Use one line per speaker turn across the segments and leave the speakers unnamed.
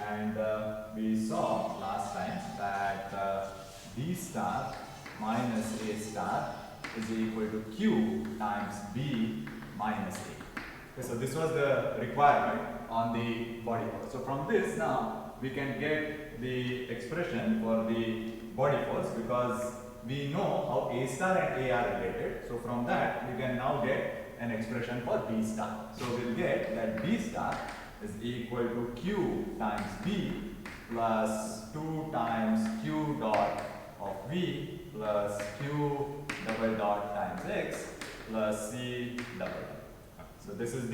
And we saw last time that B star minus A star is equal to Q times B minus A. Okay, so this was the requirement on the body force. So from this now we can get the expression for the body force because we know how A star and A are related. So from that we can now get an expression for B star. So we'll get that B star is equal to Q times B plus 2 times Q dot of V plus Q double dot times X plus C double dot. So this is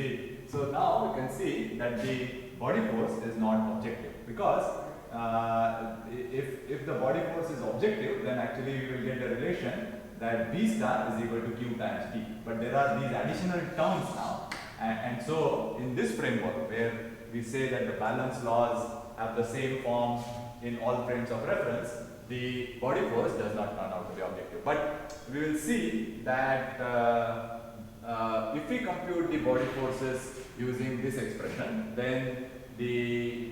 so now we can see that the body force is not objective because if the body force is objective, then actually we will get the relation that B star is equal to Q times B. But there are these additional terms now. And so in this framework where we say that the balance laws have the same form in all frames of reference, the body force does not turn out to be objective. But we will see that if we compute the body forces using this expression, then the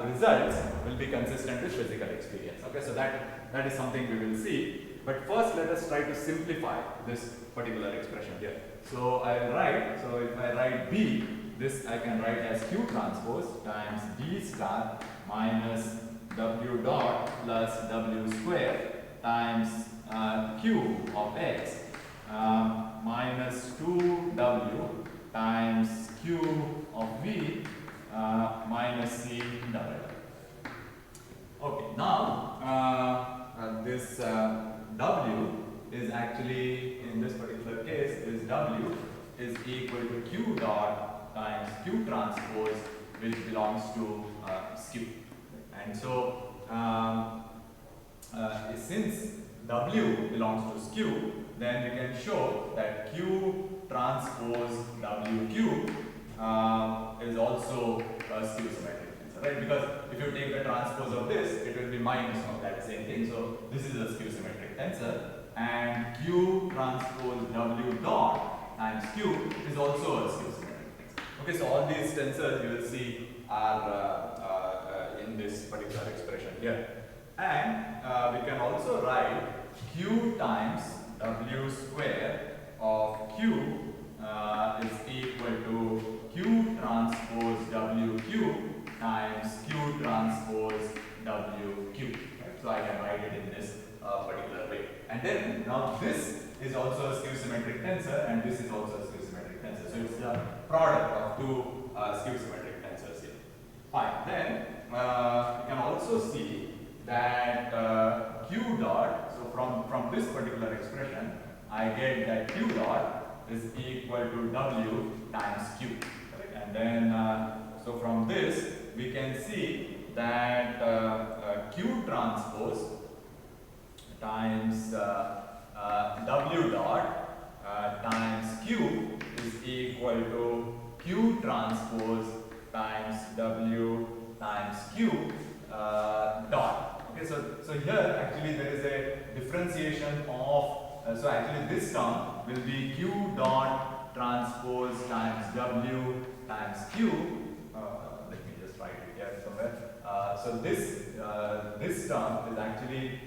results will be consistent with physical experience. Okay, so that is something we will see. But first let us try to simplify this particular expression here. So I will write, so if I write B, this I can write as Q transpose times D star minus W dot plus W square times Q of X minus 2W times Q of V minus C double. Okay, now this W is actually, in this particular case, this W is equal to Q dot times Q transpose, which belongs to SKU. And so since W belongs to SKU, then we can show that Q transpose WQ is also a skew symmetric tensor, right? Because if you take the transpose of this, it will be minus of that same thing. So this is a skew symmetric tensor, and Q transpose W dot times Q is also a skew symmetric tensor. Okay, so all these tensors you will see are in this particular expression here. And we can also write Q times W square of Q is equal to Q transpose WQ times Q transpose WQ. Right? So I can write it in this particular way. And then now this is also a skew symmetric tensor, and this is also a skew symmetric tensor. So it's the product of two skew symmetric tensors here. Fine. Then you can also see that Q dot, so from this particular expression, I get that Q dot is equal to W times Q. Right? And then, so from this, we can see that Q transpose times W dot times Q is equal to Q transpose times W times Q dot. Okay, so here actually there is a differentiation of, so actually this term will be Q dot transpose times W times Q. Let me just write it here somewhere. So this term is actually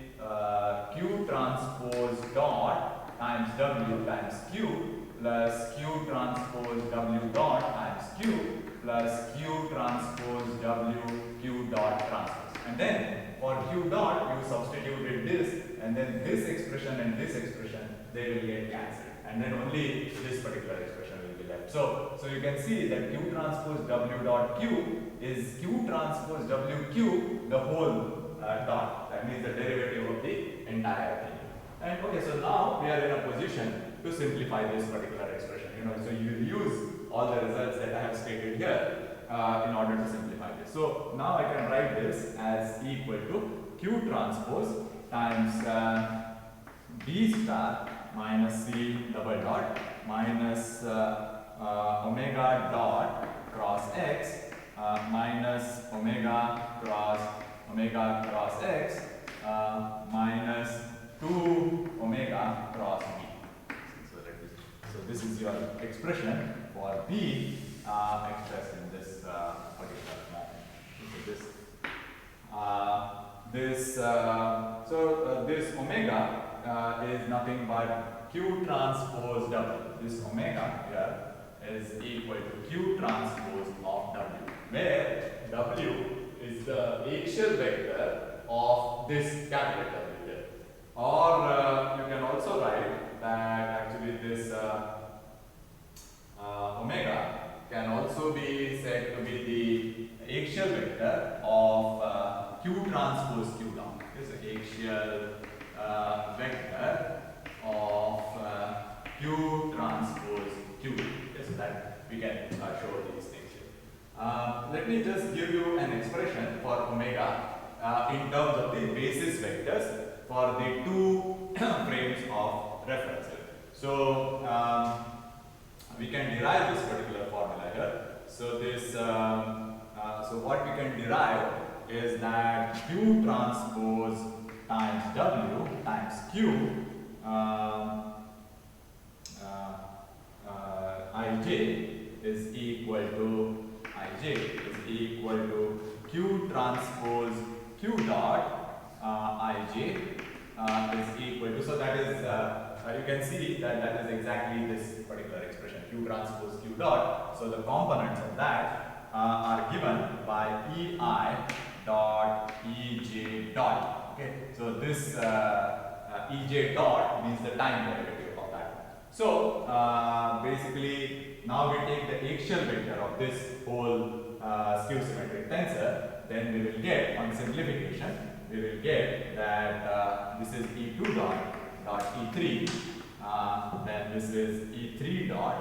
Q transpose dot times W times Q plus Q transpose W dot times Q plus Q transpose W Q dot transpose. And then for Q dot you substituted this, and then this expression and this expression, they will get cancelled, and then only this particular expression will be left. So you can see that Q transpose W dot Q is Q transpose WQ the whole dot. That means the derivative of the entire thing. And okay, so now we are in a position to simplify this particular expression. So you will use all the results that I have stated here in order to simplify this. So now I can write this as equal to Q transpose times B star minus C double dot minus omega dot cross X minus omega cross X minus 2 omega cross B. So this is your expression for B expressed in this particular manner. So this this this omega is nothing but Q transpose W. This omega here is equal to Q transpose of W, where W is the axial vector of this capital W here. Or you can also write that actually this omega can also be said to be the axial vector of Q transpose Q dot. This is axial vector of Q transpose Q. Okay, so that we can show these things here. Let me just give you an expression for omega in terms of the basis vectors for the two frames of reference. So we can derive this particular formula here. So this so what we can derive is that Q transpose times W times Q Ij is equal to Q transpose Q dot Ij is equal to, so that is you can see that is exactly this particular expression, Q transpose Q dot. So the components of that are given by Ei dot Ej dot. Okay, so this Ej dot means the time derivative of that. So basically now we take the axial vector of this whole skew symmetric tensor, then we will get, on simplification, we will get that this is E2 dot E3, then this is E3 dot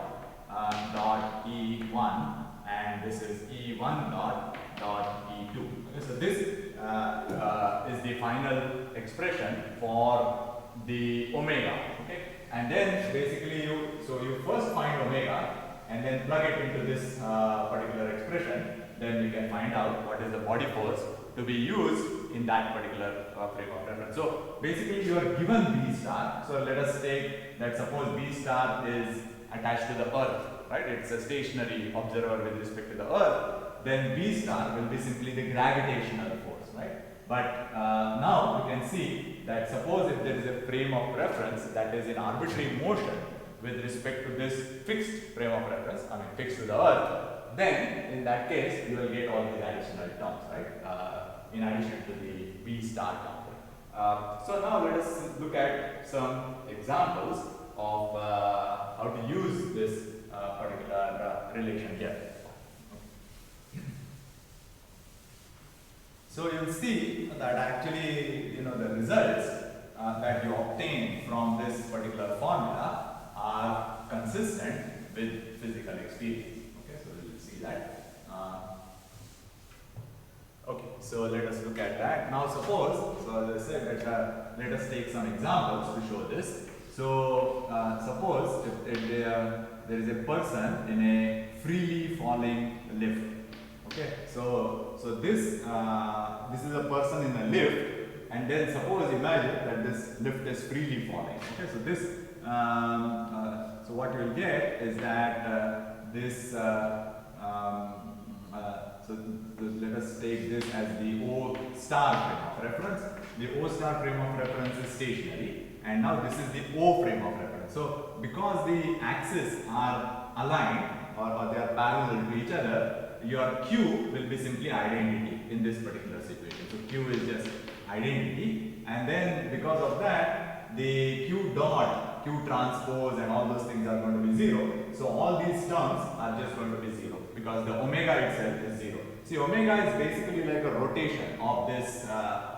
E1, and this is E1 dot E2. Okay, so this is the final expression for the omega. Okay, and then basically you first find omega and then plug it into this particular expression. Then you can find out what is the body force to be used in that particular frame of reference. So basically you are given B star. So let us take that, suppose B star is attached to the earth, right? It's a stationary observer with respect to the earth. Then B star will be simply the gravitational force, right? But now you can see that suppose if there is a frame of reference that is in arbitrary motion with respect to this fixed frame of reference, I mean fixed to the earth, then in that case you will get all these additional terms, right? In addition to the B star term. So now let us look at some examples of how to use this particular relation here. So you'll see that actually, the results that you obtain from this particular formula are consistent with physical experience. Okay, so we'll see that. Okay, so let us look at that. Now suppose, so as I said, let us take some examples to show this. So suppose if there is a person in a freely falling lift. Okay, so this is a person in a lift, and then suppose imagine that this lift is freely falling. Okay, so this so what you will get is that this so let us take this as the O star frame of reference. The O star frame of reference is stationary, and now this is the O frame of reference. So because the axes are aligned or they are parallel to each other, your Q will be simply identity in this particular situation. So Q is just identity, and then because of that, the Q dot, Q transpose and all those things are going to be 0. So all these terms are just going to be 0 because the omega itself is 0. See, omega is basically like a rotation of this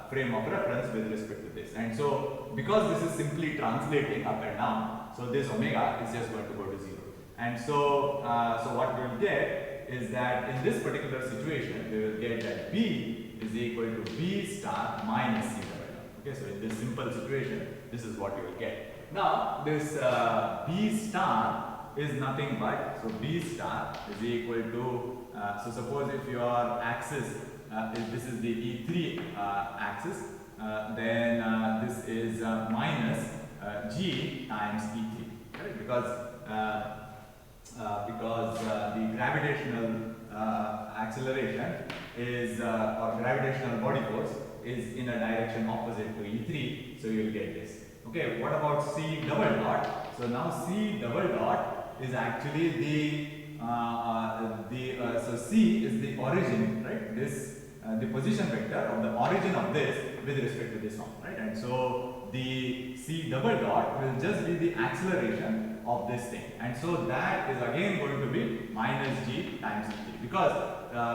frame of reference with respect to this. And so because this is simply translating up and down, so this omega is just going to go to 0. And so, so what we will get is that in this particular situation, we will get that B is equal to B star minus C double. Okay, so in this simple situation, this is what you will get. Now, this B star is nothing but, so B star is equal to, so suppose if your axis, if this is the E3 axis, then this is minus G times E3, right? Because the gravitational acceleration is or gravitational body force is in a direction opposite to E3, so you will get this. Okay, what about C double dot? So now C double dot is actually so C is the origin, right? This the position vector of the origin of this with respect to this one, right? And so the C double dot will just be the acceleration of this thing, and so that is again going to be minus g times E3, because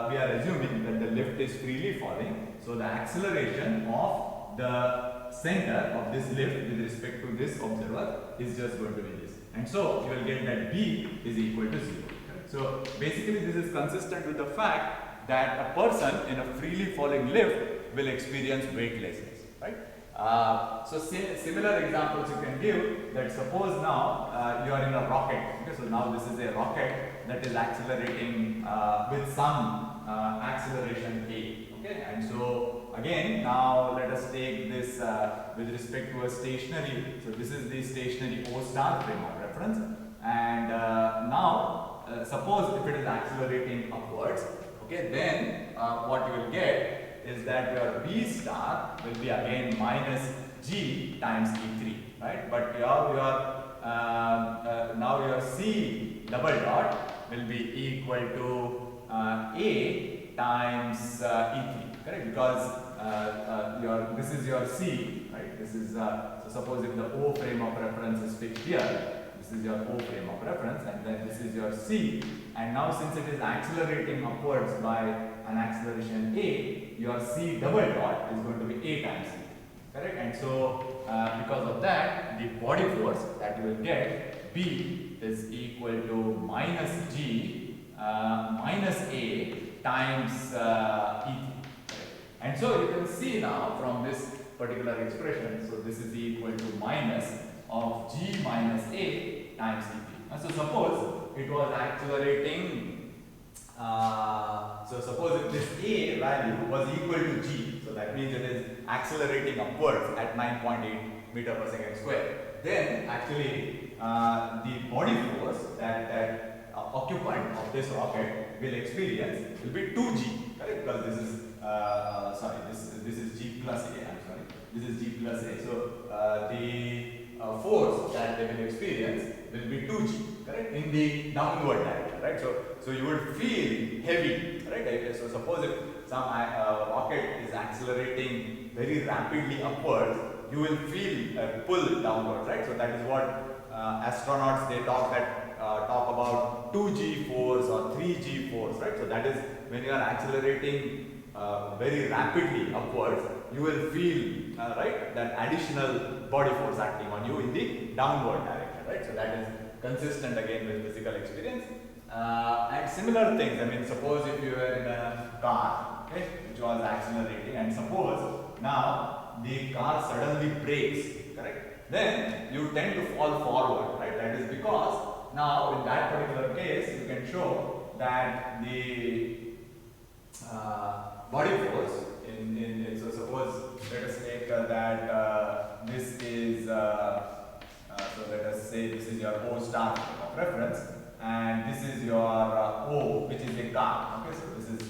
we are assuming that the lift is freely falling, so the acceleration of the center of this lift with respect to this observer is just going to be this, and so you will get that b is equal to 0. So basically this is consistent with the fact that a person in a freely falling lift will experience weightlessness, right? So similar examples you can give, that suppose now you are in a rocket. Okay, so now this is a rocket that is accelerating with some acceleration a. Okay, and so again now let us take this with respect to a stationary. So this is the stationary O star frame of reference, and now suppose if it is accelerating upwards, okay, then what you will get is that your B star will be again minus G times E3, right? But now your C double dot will be equal to A times E3, correct? Because this is your C, right? This is so suppose if the O frame of reference is fixed here, this is your O frame of reference, and then this is your C, and now since it is accelerating upwards by an acceleration A, your C double dot is going to be A times C, correct? And so because of that, the body force that you will get, B, is equal to minus G minus A times E3, and so you can see now from this particular expression, so this is equal to minus of G minus A times E3. And so suppose it was accelerating, so suppose if this A value was equal to G, so that means it is accelerating upwards at 9.8 meter per second square, then actually the body force that occupant of this rocket will experience will be 2G, correct? Because this is this is G plus A, I'm sorry, this is G plus A. So the force that they will experience will be 2G, correct, in the downward direction, right? So you would feel heavy, right? So suppose if some rocket is accelerating very rapidly upwards, you will feel a pull downwards, right? So that is what astronauts they talk about 2G force or 3G force, right? So that is when you are accelerating very rapidly upwards, you will feel right, that additional body force acting on you in the downward direction, right? So that is consistent again with physical experience. And similar things, I mean, suppose if you were in a car, okay, which was accelerating, and suppose now the car suddenly brakes, correct, then you tend to fall forward, right? That is because now in that particular case you can show that the body force in so suppose let us take that this is so let us say this is your O star of reference, and this is your O, which is the car. Okay, so this is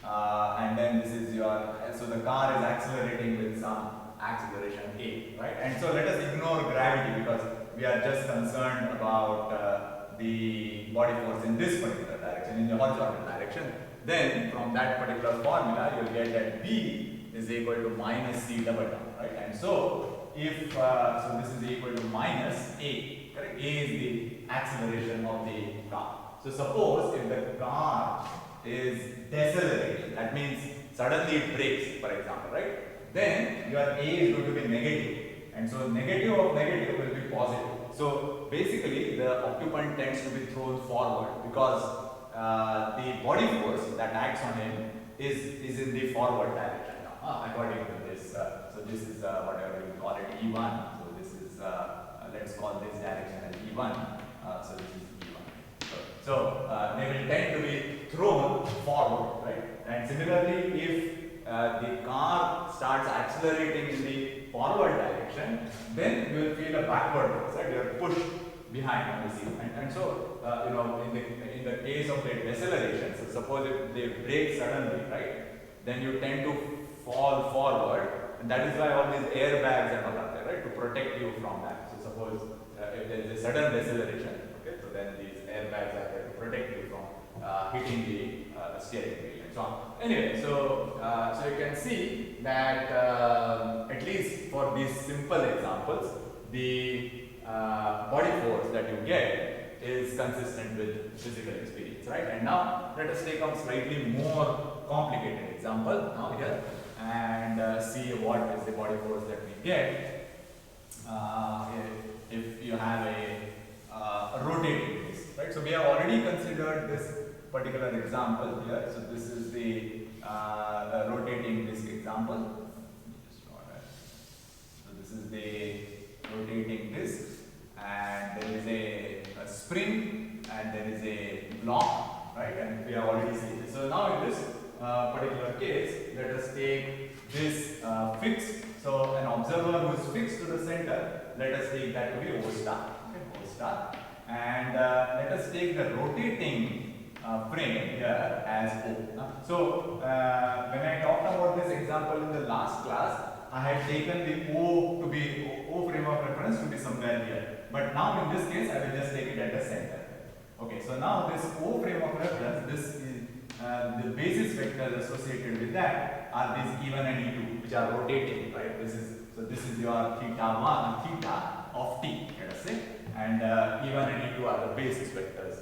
and then this is your, so the car is accelerating with some acceleration A, right? And so let us ignore gravity because we are just concerned about the body force in this particular direction, in the horizontal direction. Then from that particular formula you will get that B is equal to minus C double dot, right? And so if so this is equal to minus A, correct? A is the acceleration of the car. So suppose if the car is decelerating, that means suddenly it brakes, for example, right? Then your A is going to be negative, and so negative of negative will be positive. So basically the occupant tends to be thrown forward because the body force that acts on him is in the forward direction now, according to this. So this is whatever you call it, E1. So this is let's call this direction as E1. So this is E1. So they will tend to be thrown forward, right? And similarly, if the car starts accelerating in the forward direction, then you will feel a backward force, right? You are pushed behind on the zero. And so, you know, in the case of a deceleration, so suppose if they brake suddenly, right, then you tend to fall forward, and that is why all these airbags and all are there, right, to protect you from that. So suppose if there is a sudden deceleration, okay, so then these airbags are there to protect you from hitting the steering wheel and so on. Anyway, so so you can see that at least for these simple examples, the body force that you get is consistent with physical experience, right? And now let us take a slightly more complicated example now here and see what is the body force that we get if you have a rotating disc, right? So we have already considered this particular example here. So this is the rotating disc example. Just draw that. So this is the rotating disc, and there is a spring and there is a block, right? And we have already seen this. So now in this particular case, let us take this fixed. So an observer who is fixed to the center, let us take that to be O star. Okay, O star. And let us take the rotating frame here as O. So when I talked about this example in the last class, I had taken the O to be O frame of reference to be somewhere here. But now in this case, I will just take it at the center. Okay, so now this O frame of reference, this is the basis vectors associated with that are these E1 and E2, which are rotating, right? This is your theta 1 and theta of t, let us say, and E1 and E2 are the basis vectors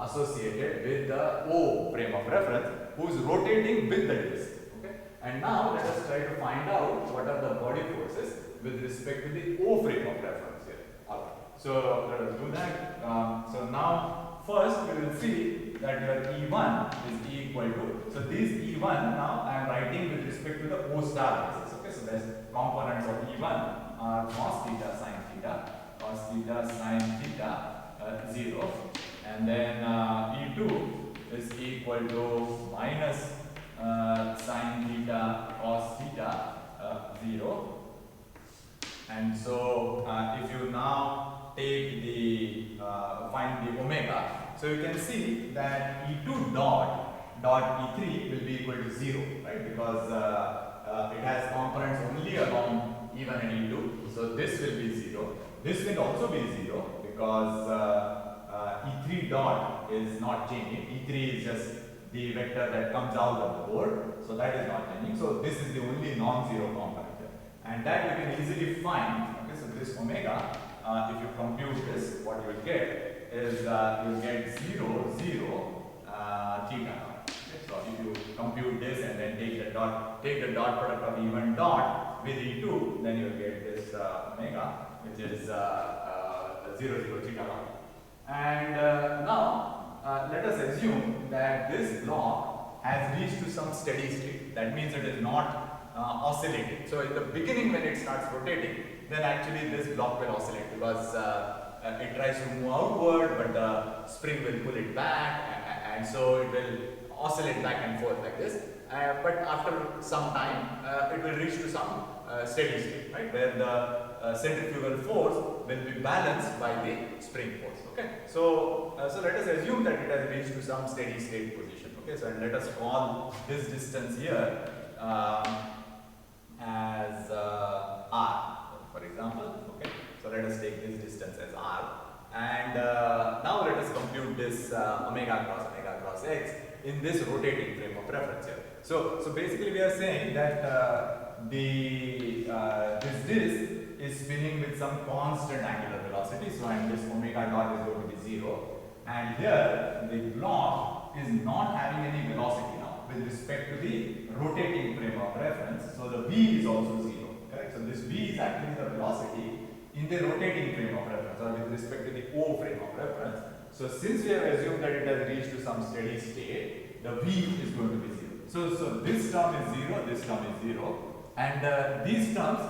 associated with the O frame of reference, who is rotating with the disk. Okay, and now let us try to find out what are the body forces with respect to the O frame of reference here. Alright, so let us do that. So now first we will see that your E1 is equal to, so these E1 now I am writing with respect to the O star basis. Okay, so there's components of E1 are cos theta sin theta 0, and then E2 is equal to minus sin theta cos theta 0. And so if you now take the find the omega, so you can see that E2 dot E3 will be equal to 0, right? Because it has components only along E1 and E2, so this will be 0. This will also be 0 because E3 dot is not changing. E3 is just the vector that comes out of the board, so that is not changing. So this is the only non-zero component, and that you can easily find. Okay, so this omega, if you compute this, what you will get is you will get 0, 0, theta. Okay, so if you compute this and then take the dot product of E1 dot with E2, then you will get this omega, which is 0, 0, theta. And now let us assume that this block has reached to some steady state. That means it is not oscillating. So in the beginning, when it starts rotating, then actually this block will oscillate because it tries to move outward, but the spring will pull it back, and so it will oscillate back and forth like this. But after some time, it will reach to some steady state, right, where the centrifugal force will be balanced by the spring force. Okay, so so let us assume that it has reached to some steady state position. Okay, so and let us call this distance here as r, for example. Okay, so let us take this distance as r, and now let us compute this omega cross x in this rotating frame of reference here. So basically we are saying that this disk is spinning with some constant angular velocity. So and this omega dot is going to be 0, and here the block is not having any velocity now with respect to the rotating frame of reference. So the v is also 0. Correct. So this v is actually the velocity in the rotating frame of reference, or with respect to the O frame of reference. So since we have assumed that it has reached to some steady state, the v is going to be 0. So this term is 0, this term is 0, and these terms,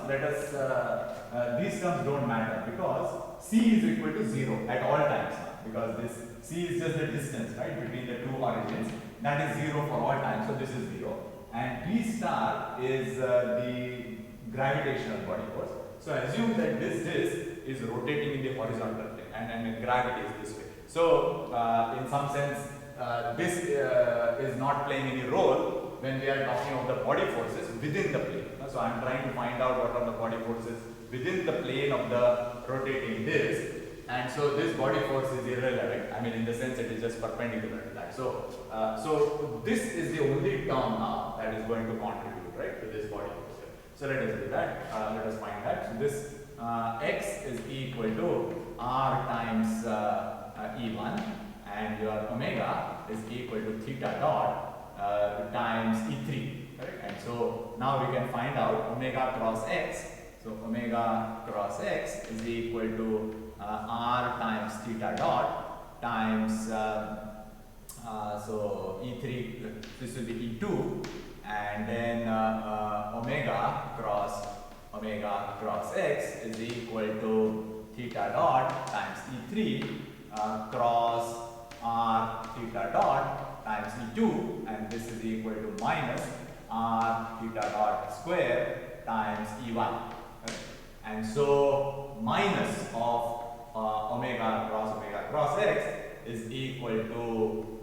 these terms don't matter because c is equal to 0 at all times now, because this c is just the distance, right, between the two origins. That is 0 for all times, so this is 0, and p star is the gravitational body force. So assume that this disk is rotating in the horizontal plane, And gravity is this way. So in some sense, this is not playing any role when we are talking of the body forces within the plane. So I am trying to find out what are the body forces within the plane of the rotating disk, and so this body force is irrelevant. I mean, in the sense it is just perpendicular to that. So so this is the only term now that is going to contribute, right, to this body force. So let us do that. Let us find that. So this x is equal to r times E1, and your omega is equal to theta dot times E3. Right? And so now we can find out omega cross x. So omega cross x is equal to r times theta dot times so E3, this will be E2, and then omega cross x is equal to theta dot times E3 cross r theta dot times E2, and this is equal to minus r theta dot square times E1. Right? And so minus of omega cross x is equal to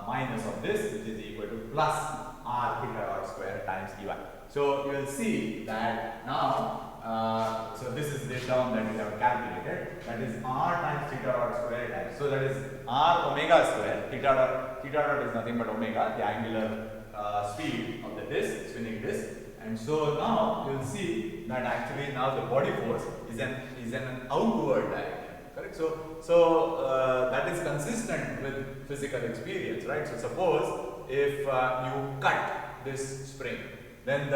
minus of this, which is equal to plus r theta dot square times E1. So you will see that now, so this is the term that we have calculated, that is r times theta dot square times, so that is r omega square. Theta dot is nothing but omega, the angular speed of the disk, spinning disk. And so now you will see that actually now the body force is in an outward direction. Correct? So that is consistent with physical experience, right? So suppose if you cut this spring, then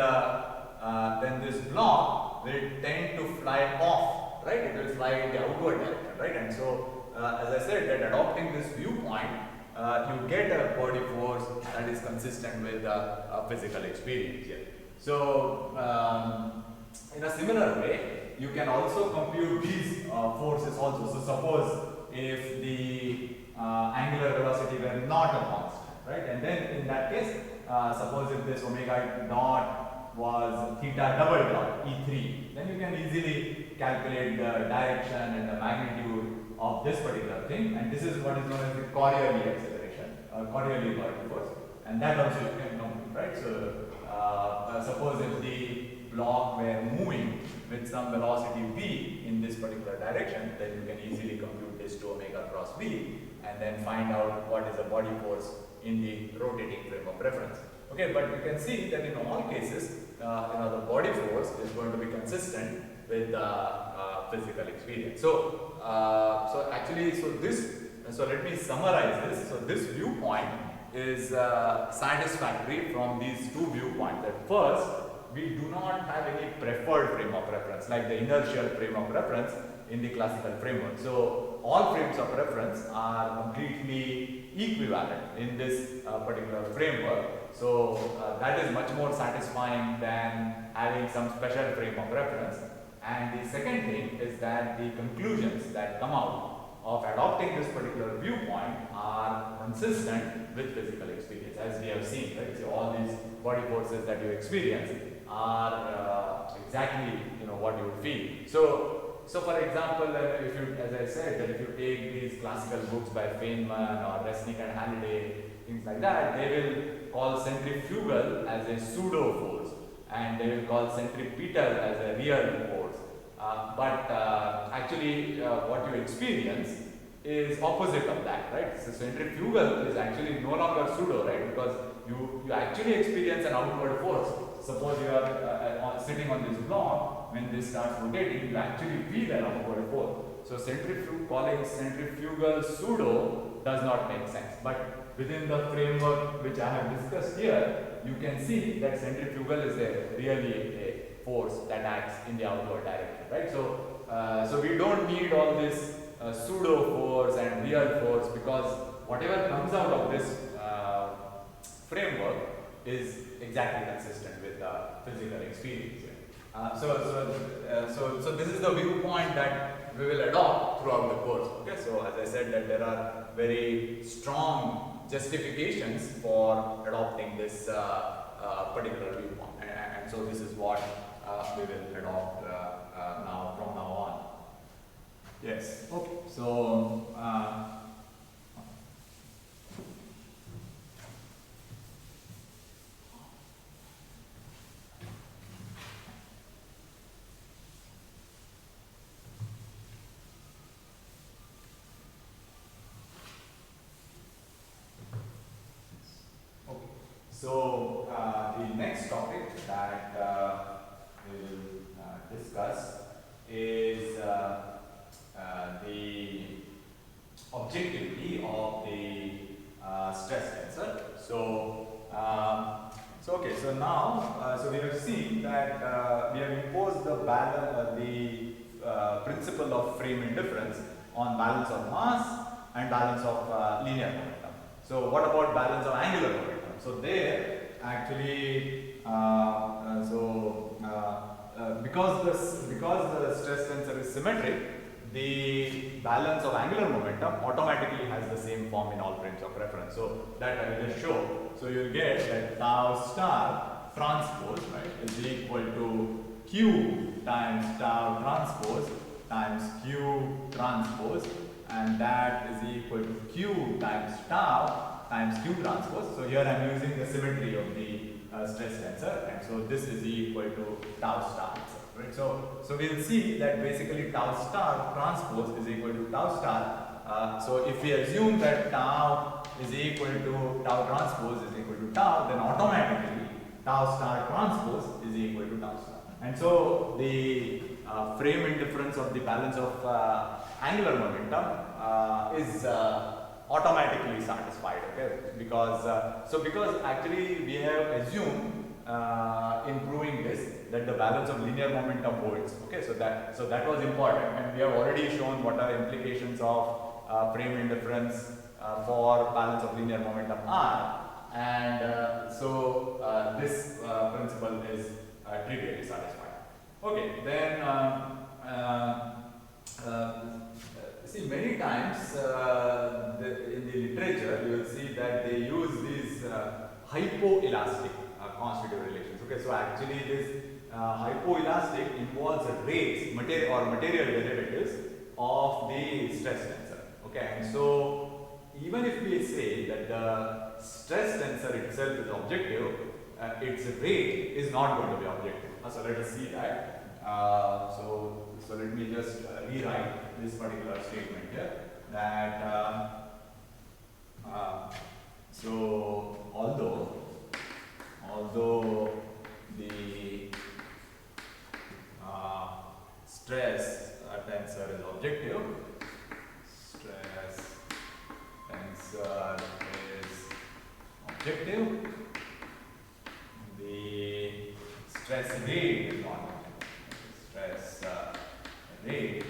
this block will tend to fly off, right? It will fly in the outward direction, right? And so as I said, that adopting this viewpoint, you get a body force that is consistent with physical experience here. So in a similar way, you can also compute these forces also. So suppose if the angular velocity were not a constant, right? And then in that case, suppose if this omega dot was theta double dot E3, then you can easily calculate the direction and the magnitude of this particular thing, and this is what is known as the Coriolis acceleration or Coriolis body force, and that also you can know, right? So suppose if the block were moving with some velocity v in this particular direction, then you can easily compute this to omega cross v and then find out what is the body force in the rotating frame of reference. Okay, but you can see that in all cases, the body force is going to be consistent with physical experience. So, so let me summarize this. So this viewpoint is satisfactory from these two viewpoints. That first, we do not have any preferred frame of reference like the inertial frame of reference in the classical framework. So all frames of reference are completely equivalent in this particular framework. So that is much more satisfying than having some special frame of reference. And the second thing is that the conclusions that come out of adopting this particular viewpoint are consistent with physical experience, as we have seen, right? So all these body forces that you experience are exactly what you would feel. So for example, if you, as I said, that if you take these classical books by Feynman or Resnick and Halliday, things like that, they will call centrifugal as a pseudo force, and they will call centripetal as a real force. But actually, what you experience is opposite of that, right? So centrifugal is actually no longer pseudo, right? Because you actually experience an outward force. Suppose you are sitting on this block, when this starts rotating, you actually feel an outward force. So calling centrifugal pseudo does not make sense. But within the framework which I have discussed here, you can see that centrifugal is really a force that acts in the outward direction, right? So we don't need all this pseudo force and real force, because whatever comes out of this framework is exactly consistent with physical experience. So this is the viewpoint that we will adopt throughout the course. Okay, so as I said, that there are very strong justifications for adopting this particular viewpoint, and so this is what we will adopt from now on. Yes. Okay. So So the next topic that we will discuss is the objectivity of the stress tensor. So now so we have seen that we have imposed the principle of frame indifference on balance of mass and balance of linear momentum. So what about balance of angular momentum? So there actually because the stress tensor is symmetric, the balance of angular momentum automatically has the same form in all frames of reference. So that I will just show. So you will get that tau star transpose, right, is equal to q times tau transpose times q transpose, and that is equal to q times tau times q transpose. So here I am using the symmetry of the stress tensor, and so this is equal to tau star itself, right? So we will see that basically tau star transpose is equal to tau star. So if we assume that tau is equal to tau transpose is equal to tau, then automatically tau star transpose is equal to tau star. And so the frame indifference of the balance of angular momentum is automatically satisfied, okay? Because actually we have assumed in proving this that the balance of linear momentum holds, okay? So that was important, and we have already shown what are implications of frame indifference for balance of linear momentum are, and so this principle is trivially satisfied. Okay, then see, many times in the literature you will see that they use these hypoelastic constitutive relations. Okay, so actually this hypoelastic involves rates, material derivatives of the stress tensor. Okay, and so even if we say that the stress tensor itself is objective, its rate is not going to be objective. So let us see that. So let me just rewrite this particular statement here, that so although the stress tensor is objective, the stress rate is not objective. Stress rate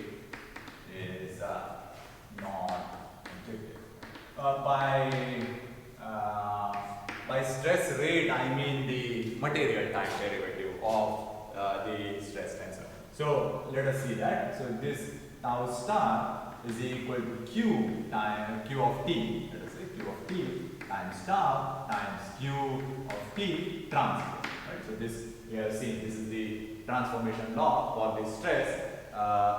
is not objective. By stress rate I mean the material time derivative of the stress tensor. So let us see that. So this tau star is equal to q times q of t. Let us say q of t times tau times q of t transpose. Right. So this we have seen. This is the transformation law for the stress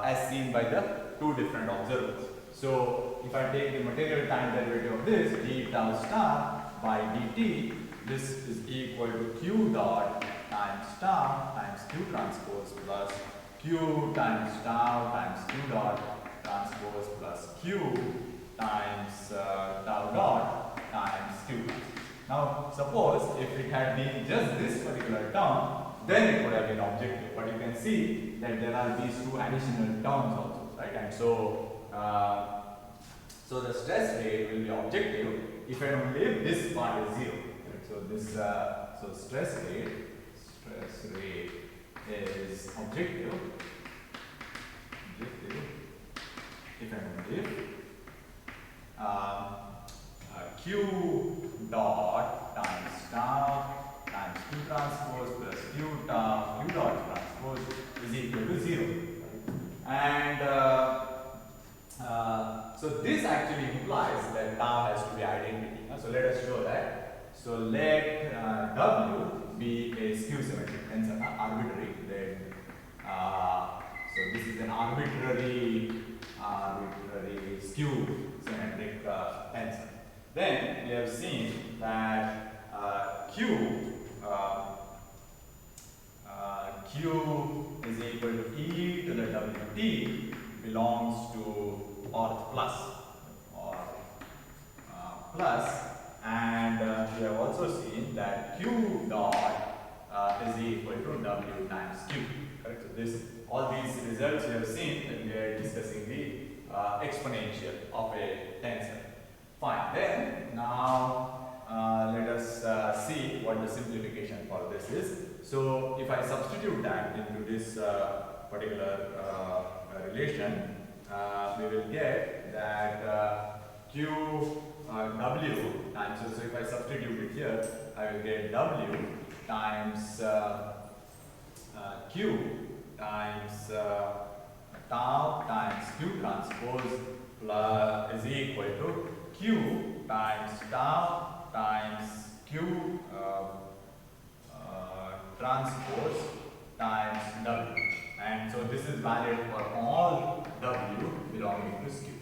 as seen by the two different observers. So if I take the material time derivative of this d tau star by dt, this is equal to q dot times tau times q transpose plus q times tau times q dot transpose plus q times tau dot times q transpose. Now suppose if it had been just this particular term, then it would have been objective. But you can see that there are these two additional terms also, right? And so so the stress rate will be objective if and only if this part is 0. Right? So this so stress rate is objective if and only if q dot times tau times q transpose plus q tau q dot transpose is equal to 0. And so this actually implies that tau has to be identity. So let us show that. So let W be a skew symmetric tensor, arbitrary. Then so this is an arbitrary arbitrary skew symmetric tensor. Then we have seen that Q is equal to E to the WT belongs to or plus, and we have also seen that Q dot is equal to W times Q. Correct? So this, all these results we have seen when we are discussing the exponential of a tensor. Fine. Then now let us see what the simplification for this is. So if I substitute that into this particular relation, we will get that Q W times, so if I substitute it here, I will get W times Q times tau times Q transpose plus is equal to Q times tau times Q transpose times W. And so this is valid for all W belonging to skew.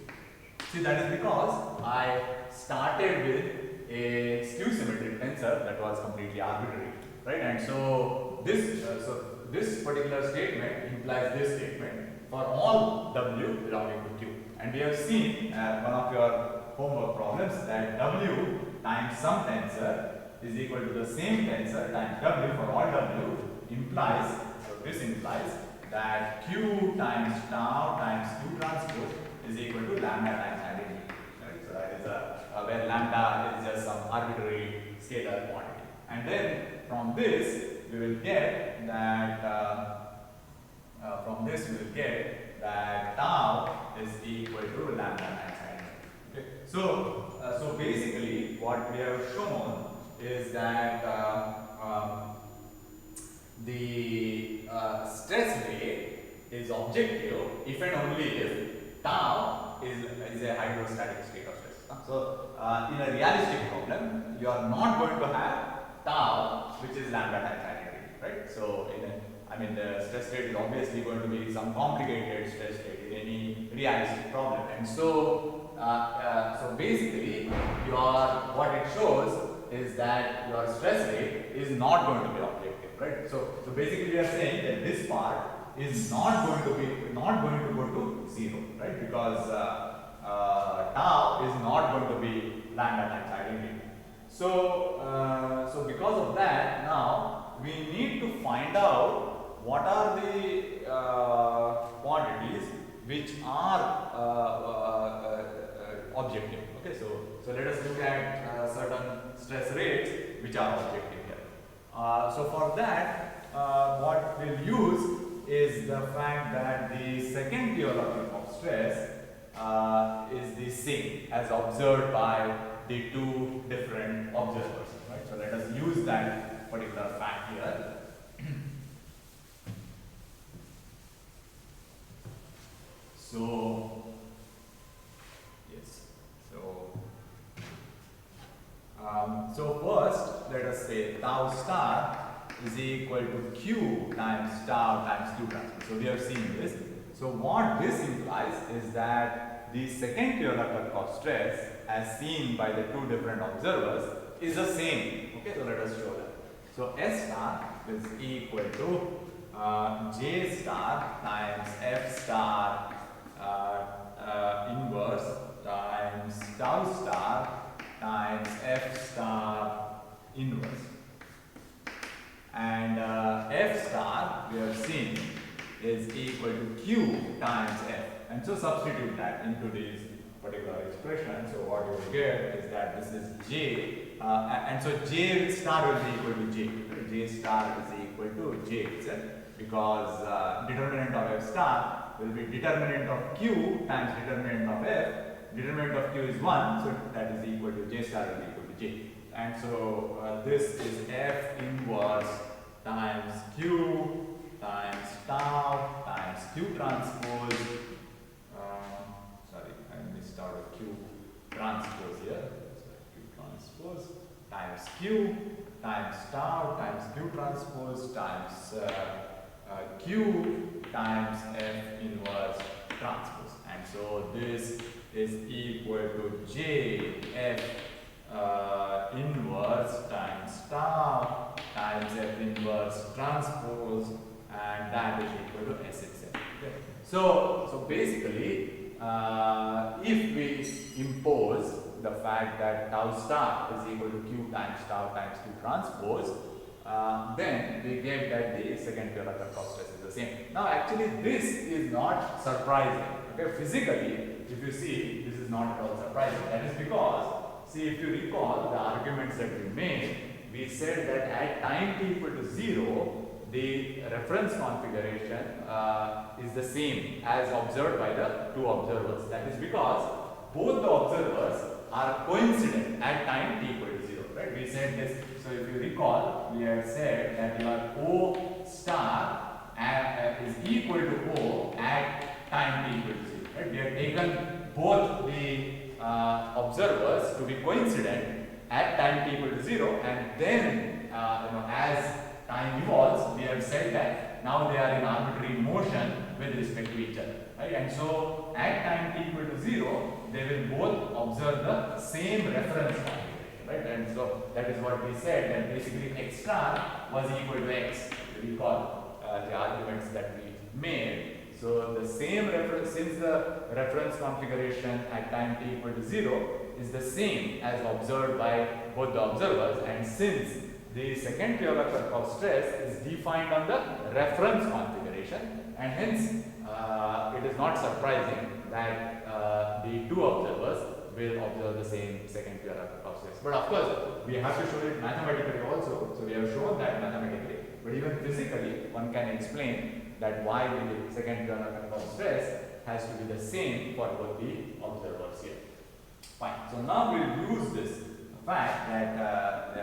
See, that is because I started with a skew symmetric tensor that was completely arbitrary, right? And so this particular statement implies this statement for all W belonging to Q. And we have seen one of your homework problems that W times some tensor is equal to the same tensor times W for all W implies, so this implies that Q times tau times Q transpose is equal to lambda times identity. Right? So that is where lambda is just some arbitrary scalar quantity. And then from this we will get that tau is equal to lambda times identity. Okay. So basically what we have shown is that the stress rate is objective if and only if tau is a hydrostatic state of stress. So in a realistic problem, you are not going to have tau which is lambda times identity, right? So the stress rate is obviously going to be some complicated stress rate in any realistic problem, and so basically what it shows is that your stress rate is not going to be objective, right? So basically we are saying that this part is not going to go to 0, right? Because tau is not going to be lambda times identity. So because of that, now we need to find out what are the quantities which are objective. Okay, so let us look at certain stress rates which are objective here. So for that, what we'll use is the fact that the second theorem of stress is the same as observed by the two different observers. Right? So let us use that particular fact here. So first, let us say tau star is equal to Q times tau times Q transpose. So we have seen this. So what this implies is that the second theorem of stress as seen by the two different observers is the same. Okay, so let us show that. So S star is equal to J star times F star inverse times tau star times F star inverse. And F star we have seen is equal to Q times F. And so substitute that into this particular expression. So what you will get is that this is J, and so J star will be equal to J. J star is equal to J itself, because determinant of F star will be determinant of Q times determinant of F. Determinant of Q is 1, so that is equal to J star is equal to J. And so this is F inverse times Q times tau times Q transpose. Sorry, I missed out a Q transpose here. So Q transpose times Q times tau times Q transpose times Q times F inverse transpose. And so this is equal to J F inverse times tau times F inverse transpose, and that is equal to S itself. Okay. So basically, if we impose the fact that tau star is equal to Q times tau times Q transpose, then we get that the second Pure-Laplace stress is the same. Now actually this is not surprising. Okay, physically, if you see, this is not at all surprising. That is because, see, if you recall the arguments that we made, we said that at time t equal to 0, the reference configuration is the same as observed by the two observers. That is because both the observers are coincident at time t equal to 0. Right? We said this. So if you recall, we have said that your O star is equal to O at time t equal to 0. Right? We have taken both the observers to be coincident at time t equal to 0, and then as time evolves, we have said that now they are in arbitrary motion with respect to each other. Right? And so at time t equal to 0, they will both observe the same reference configuration. Right? And so that is what we said, that basically x star was equal to x. You recall the arguments that we made. So the same reference, since the reference configuration at time t equal to 0 is the same as observed by both the observers, and since the second Pure-Laplace stress is defined on the reference configuration, and hence it is not surprising that the two observers will observe the same second Pure-Laplace stress. But of course, we have to show it mathematically also. So we have shown that mathematically, but even physically, one can explain that why the second Pure-Laplace stress has to be the same for both the observers here. Fine. So now we will use this fact that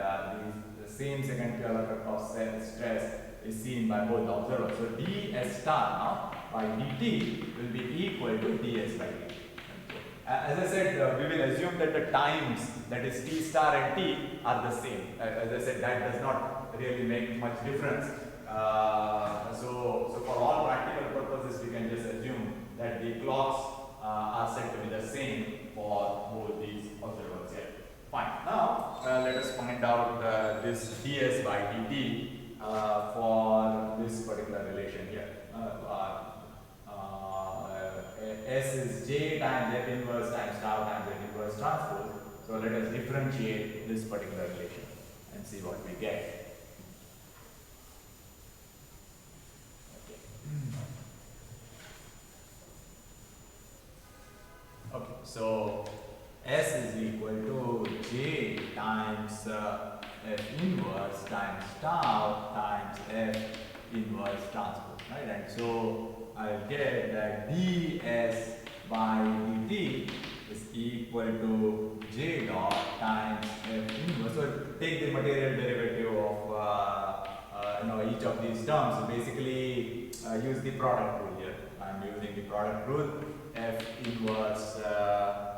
the same second Pure-Laplace stress is seen by both the observers. So ds star now by dt will be equal to ds by dt. As I said, we will assume that the times, that is t star and t, are the same. As I said, that does not really make much difference. So for all practical purposes, we can just assume that the clocks are said to be the same for both these observers here. Fine. Now let us find out this ds by dt for this particular relation here. S is j times F inverse times tau times F inverse transpose. So let us differentiate this particular relation and see what we get. Okay, so S is equal to j times F inverse times tau times F inverse transpose, right? And so I'll get that ds by dt is equal to j dot times F inverse. So take the material derivative of each of these terms. So basically use the product rule here. I'm using the product rule. F inverse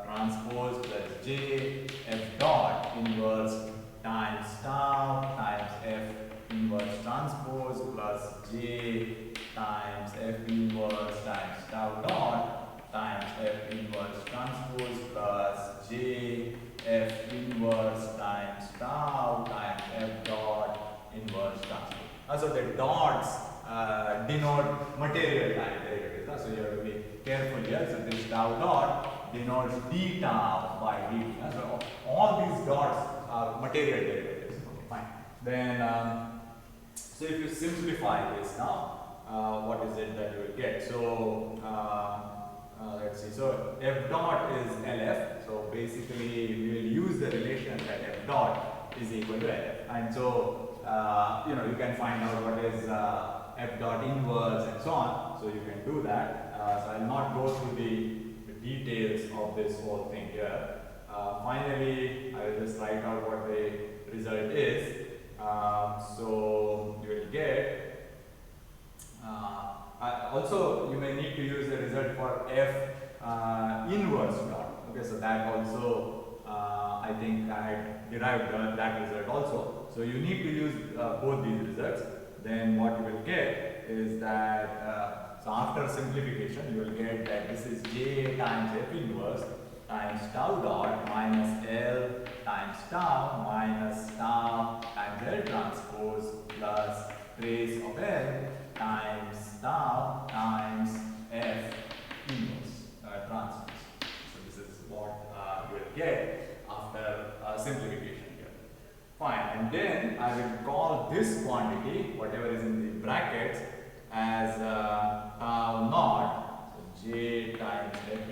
transpose plus j F dot inverse times tau times F inverse transpose plus j times F inverse times tau dot times F inverse transpose plus j F inverse times tau times F dot inverse transpose. So the dots denote material time derivatives. So you have to be careful here. So this tau dot denotes d tau by dt. So all these dots are material derivatives. Okay, fine. Then so if you simplify this now, what is it that you will get? So let's see. So F dot is LF. So basically we will use the relation that F dot is equal to LF. And so you can find out what is F dot inverse and so on. So you can do that. So I will not go through the details of this whole thing here. Finally, I will just write out what the result is. So you will get, also you may need to use the result for F inverse dot. Okay, so that also I think I had derived that result also. So you need to use both these results. Then what you will get is that, So after simplification, you will get that this is J times F inverse times tau dot minus L times tau minus tau times L transpose plus trace of L times tau times F inverse transpose. So this is what you will get after simplification here. Fine, and then I will call this quantity, whatever is in the brackets, as tau naught. So J times F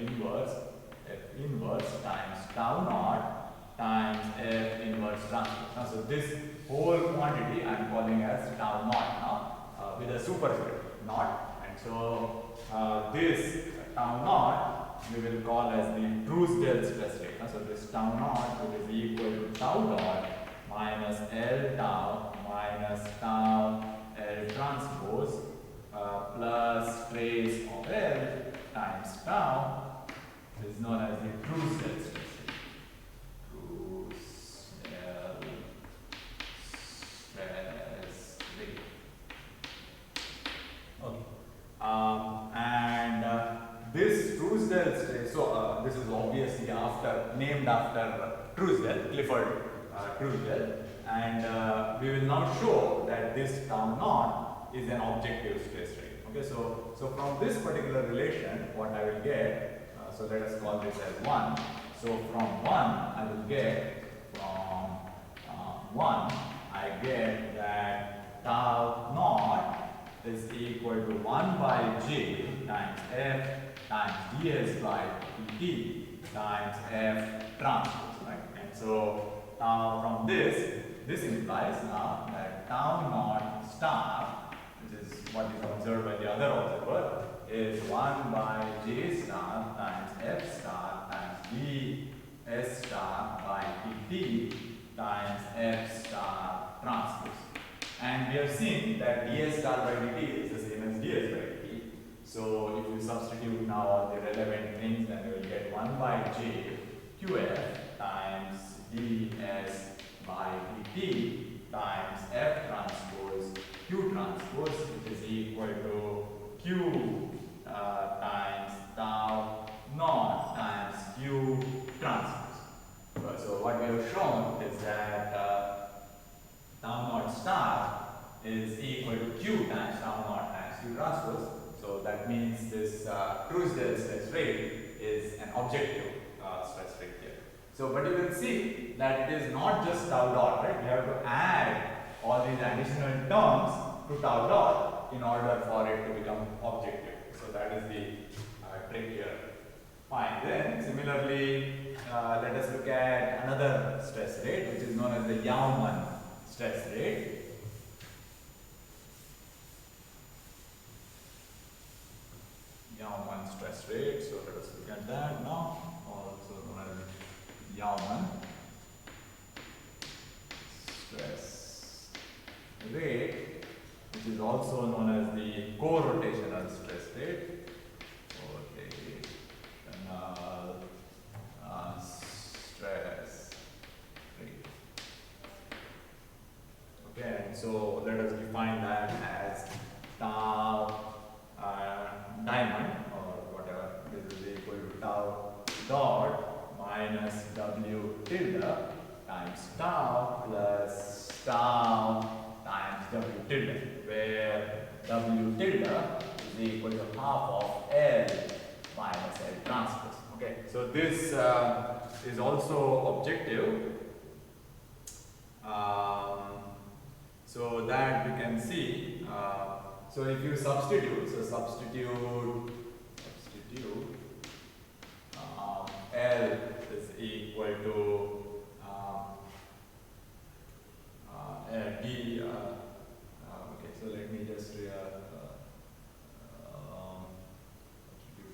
inverse times tau naught times F inverse transpose. Now, so this whole quantity I am calling as tau naught now with a superscript naught, and so this tau naught we will call as the Truesdale stress rate. So this tau naught is equal to tau dot minus L tau minus tau L transpose plus trace of L times tau is known as the Truesdale stress rate. Truesdale stress rate. Okay. And this Truesdale stress, so this is obviously named after Truesdale, Clifford Truesdale, and we will now show that this tau naught is an objective stress rate. Okay, so from this particular relation, what I will get, so let us call this as 1. So from 1, I will get from 1, I get that tau naught is equal to 1 by j times f times ds by dt times f transpose, right? And so from this implies now that tau naught star, which is what is observed by the other observer, is 1 by j star times f star times ds star by dt times f star transpose. And we have seen that ds star by dt is the same as ds by dt. So if you substitute now all the relevant things, then you will get 1 by j qf times ds by dt times f transpose q transpose, which is equal to q times tau naught times q transpose. So what we have shown is that tau naught star is equal to q times tau naught times q transpose. So that means this Truesdale stress rate is an objective stress rate here. So, but you can see that it is not just tau dot, right? We have to add all these additional terms to tau dot in order for it to become objective. So that is the trick here. Fine. Then similarly, let us look at another stress rate, which is known as the Yauman stress rate. Yauman stress rate. So let us look at that now. Also known as Yauman stress rate, which is also known as the co-rotational stress rate. Rotational stress rate. Okay, and so let us define that as tau diamond, or whatever, this is equal to tau dot minus w tilde times tau plus tau times w tilde, where w tilde is equal to half of L minus L transpose. Okay, so this is also objective. So that we can see. So if you substitute, L is equal to D. Okay, so let me just substitute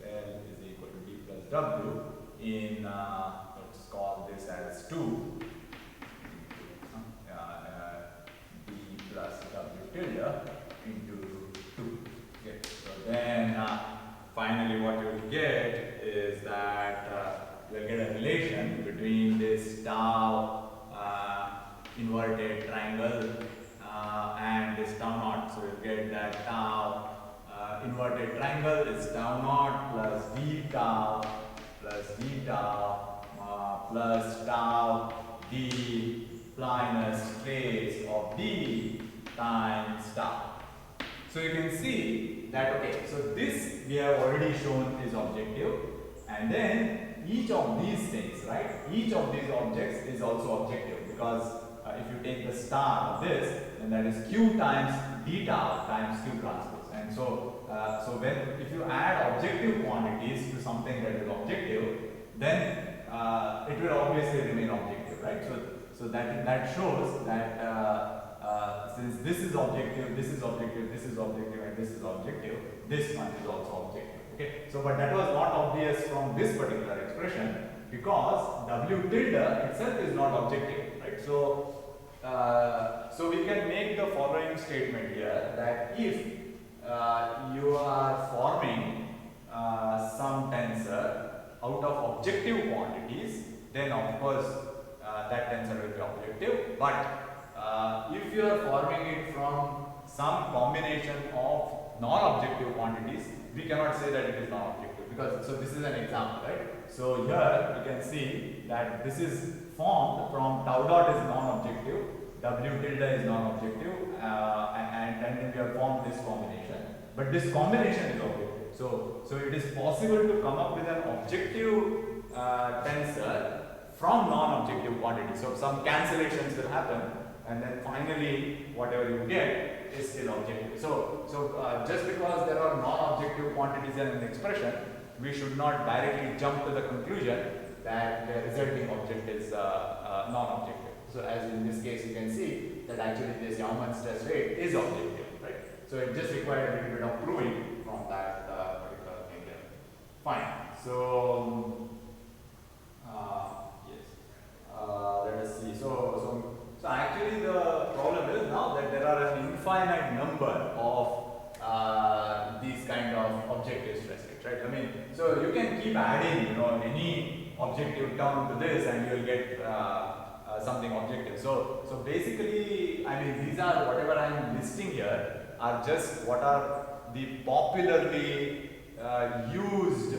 L is equal to D plus W in let's call this as 2. D plus W tilde into 2. Okay, so then finally what you will get is that you will get a relation between this tau inverted triangle and this tau naught. So you will get that tau inverted triangle is tau naught plus d tau plus tau d minus trace of d times tau. So you can see that, okay, so this we have already shown is objective, and then each of these things, right, each of these objects is also objective, because if you take the star of this, then that is q times d tau times q transpose. And so, if you add objective quantities to something that is objective, then it will obviously remain objective, right? So that shows that since this is objective, this is objective, this is objective, and this is objective, this one is also objective. Okay. So, but that was not obvious from this particular expression, because w tilde itself is not objective, right? So, so we can make the following statement here, that if you are forming some tensor out of objective quantities, then of course that tensor will be objective. But if you are forming it from some combination of non-objective quantities, we cannot say that it is non-objective, because so this is an example, right? So here you can see that this is formed from tau dot is non-objective, w tilde is non-objective, and then we have formed this combination. But this combination is objective. So it is possible to come up with an objective tensor from non-objective quantities. So some cancellations will happen, and then finally whatever you get is still objective. So just because there are non-objective quantities in an expression, we should not directly jump to the conclusion that the resulting object is non-objective. So as in this case you can see that actually this Yeoman stress rate is objective, right? So it just required a little bit of proving from that particular thing there. Fine. So yes. Let us see. So actually the problem is now that there are an infinite number of these kind of objective stress rates, right? I mean, so you can keep adding, any objective term to this, and you will get something objective. So basically, I mean, these are whatever I am listing here are just what are the popularly used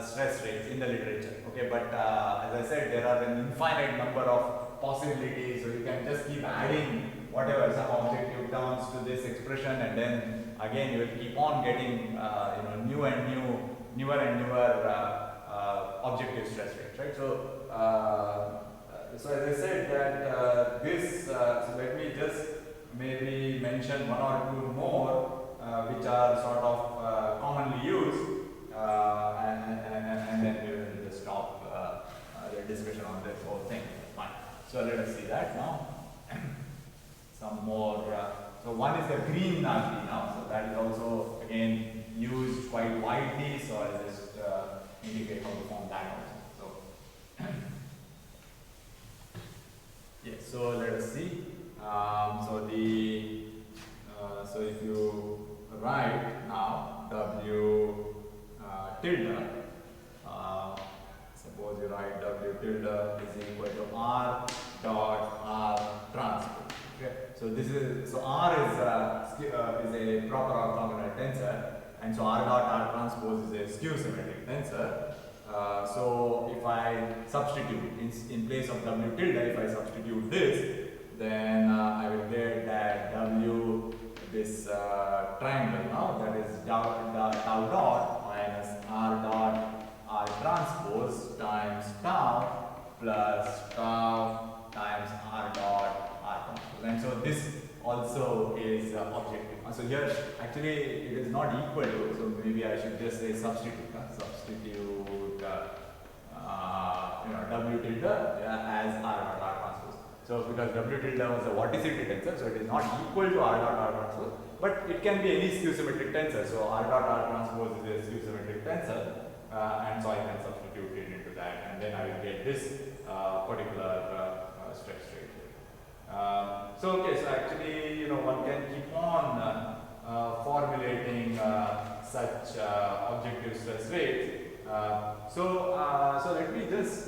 stress rates in the literature. Okay, but as I said, there are an infinite number of possibilities, so you can just keep adding whatever some objective terms to this expression, and then again you will keep on getting newer and newer objective stress rates, right? So as I said that this, so let me just maybe mention one or two more which are sort of commonly used, and then we will just stop the discussion on this whole thing. Fine. So let us see that now. Some more. So one is the green Nagli now. So that is also again used quite widely. So I'll just indicate how to form that also. So yes. So let us see. So if you write now w tilde, suppose you write w tilde is equal to r dot r transpose. Okay. So this is, so r is a proper orthogonal tensor, and so r dot r transpose is a skew symmetric tensor. So if I substitute in place of w tilde, if I substitute this, then I will get that w, this triangle now, that is tau dot minus r dot r transpose times tau plus tau times r dot r transpose. And so this also is objective. So here actually it is not equal to, so maybe I should just say substitute w tilde as r dot r transpose. So because w tilde was a vorticity tensor, so it is not equal to r dot r transpose, but it can be any skew symmetric tensor. So r dot r transpose is a skew symmetric tensor, and so I can substitute it into that, and then I will get this particular stress rate. So okay, so actually one can keep on formulating such objective stress rates. So let me just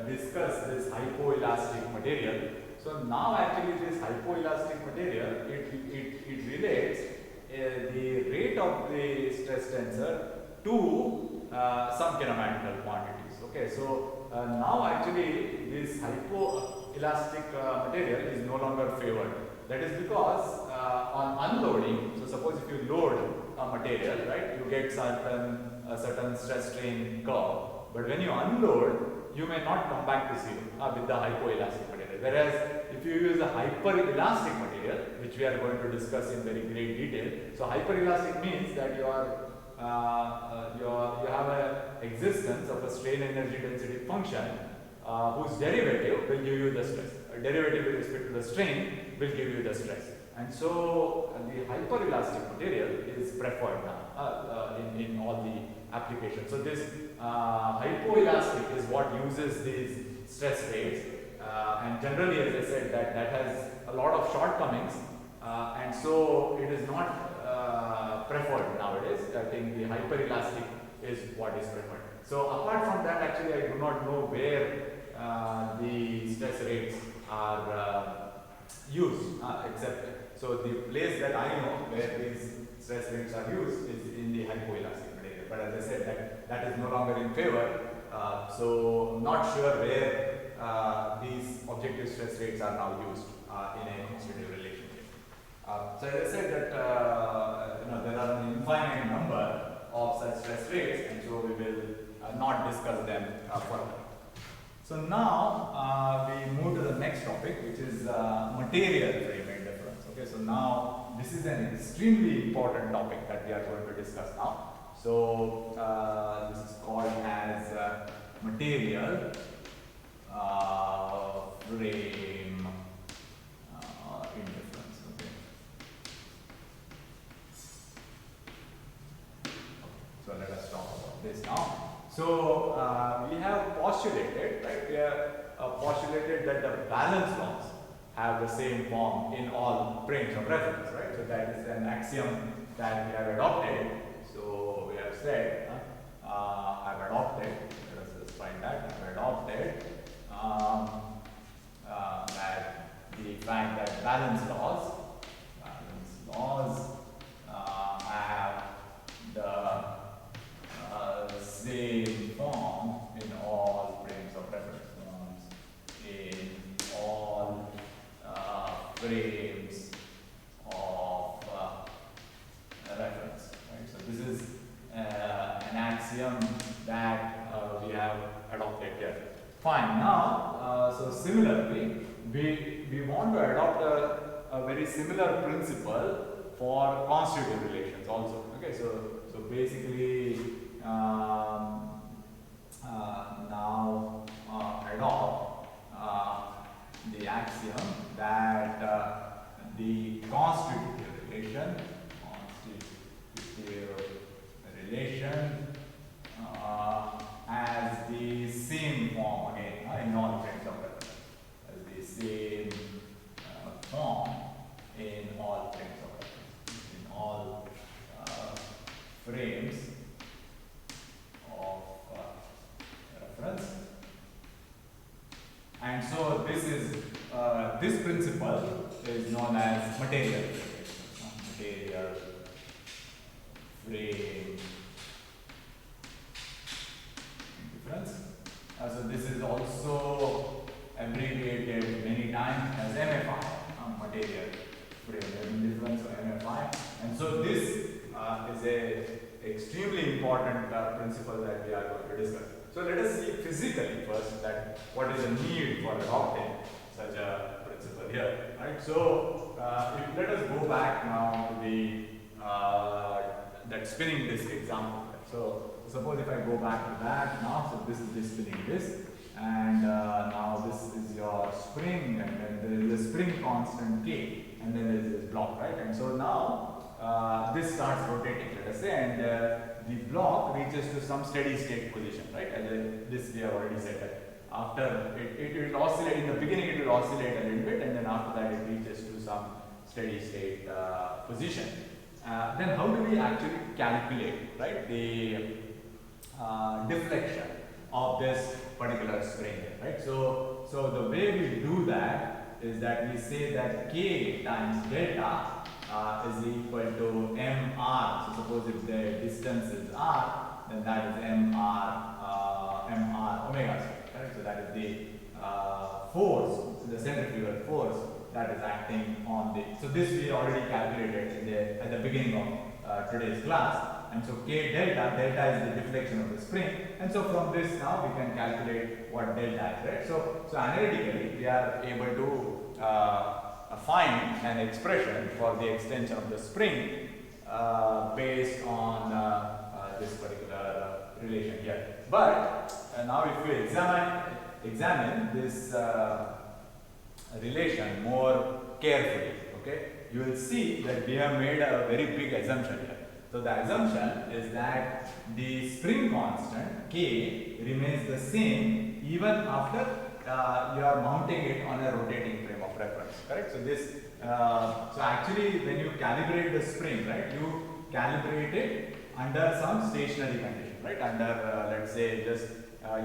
discuss this hypoelastic material. So now actually this hypoelastic material, it relates the rate of the stress tensor to some kinematical quantities. Okay, so now actually this hypoelastic material is no longer favored. That is because on unloading, so suppose if you load a material, right, you get a certain stress strain curve. But when you unload, you may not come back to zero with the hypoelastic material. Whereas if you use a hyperelastic material, which we are going to discuss in very great detail, so hyperelastic means that you have a existence of a strain energy density function whose derivative will give you the stress. A derivative with respect to the strain will give you the stress. And so the hyperelastic material is preferred now in all the applications. So this hypoelastic is what uses these stress rates, and generally, as I said, that has a lot of shortcomings, and so it is not preferred nowadays. I think the hyperelastic is what is preferred. So apart from that, actually I do not know where the stress rates are used, except, so the place that I know where these stress rates are used is in the hypoelastic material. But as I said, that is no longer in favor, so I'm not sure where these objective stress rates are now used in a constitutive relationship. So as I said that there are an infinite number of such stress rates, and so we will not discuss them further. So now we move to the next topic, which is material framing difference. Okay, so now this is an extremely important topic that we are going to discuss now. So this is called as material frame indifference. Okay. So let us talk about this now. So we have postulated, right? We have postulated that the valence laws have the same form in all frames of reference, right? So that is an axiom that we have adopted. So we have said, I've adopted. Let us just find that. I've adopted that the fact that valence laws have the same form in all frames of reference, forms in all frames of reference. Right? So this is an axiom that we have adopted here. Fine. Now, so similarly, we want to adopt a very similar principle for constitutive relations also. Okay, so basically now adopt the axiom that the constitutive relation has the same form again in all frames of reference. Has the same form in all frames of reference. In all frames of reference. And so this is this principle is known as material frame indifference. So this is also abbreviated many times as MFI, material frame indifference, or MFI. And so this is a extremely important principle that we are going to discuss. So let us see physically first that what is the need for adopting such a principle here, right? So let us go back now to the that spinning disk example. So suppose if I go back to that now, so this is the spinning disk, and now this is your spring, and then there is a spring constant K, and then there is this block, right? And so now this starts rotating, let us say, and the block reaches to some steady state position, right? And this we have already said that after it will oscillate, in the beginning it will oscillate a little bit, and then after that it reaches to some steady state position. Then how do we actually calculate, right, the deflection of this particular spring, right? So the way we do that is that we say that K times delta is equal to mr. So suppose if the distance is r, then that is mr omega square, correct? So that is the force, the centrifugal force that is acting on the. So this we already calculated at the beginning of today's class. And so K delta is the deflection of the spring, and so from this now we can calculate what delta is, right? So analytically we are able to find an expression for the extension of the spring based on this particular relation here. But now if we examine this relation more carefully, okay, you will see that we have made a very big assumption here. So the assumption is that the spring constant K remains the same even after you are mounting it on a rotating frame of reference, correct? So this, so actually when you calibrate the spring, right, you calibrate it under some stationary condition, right? Under let's say just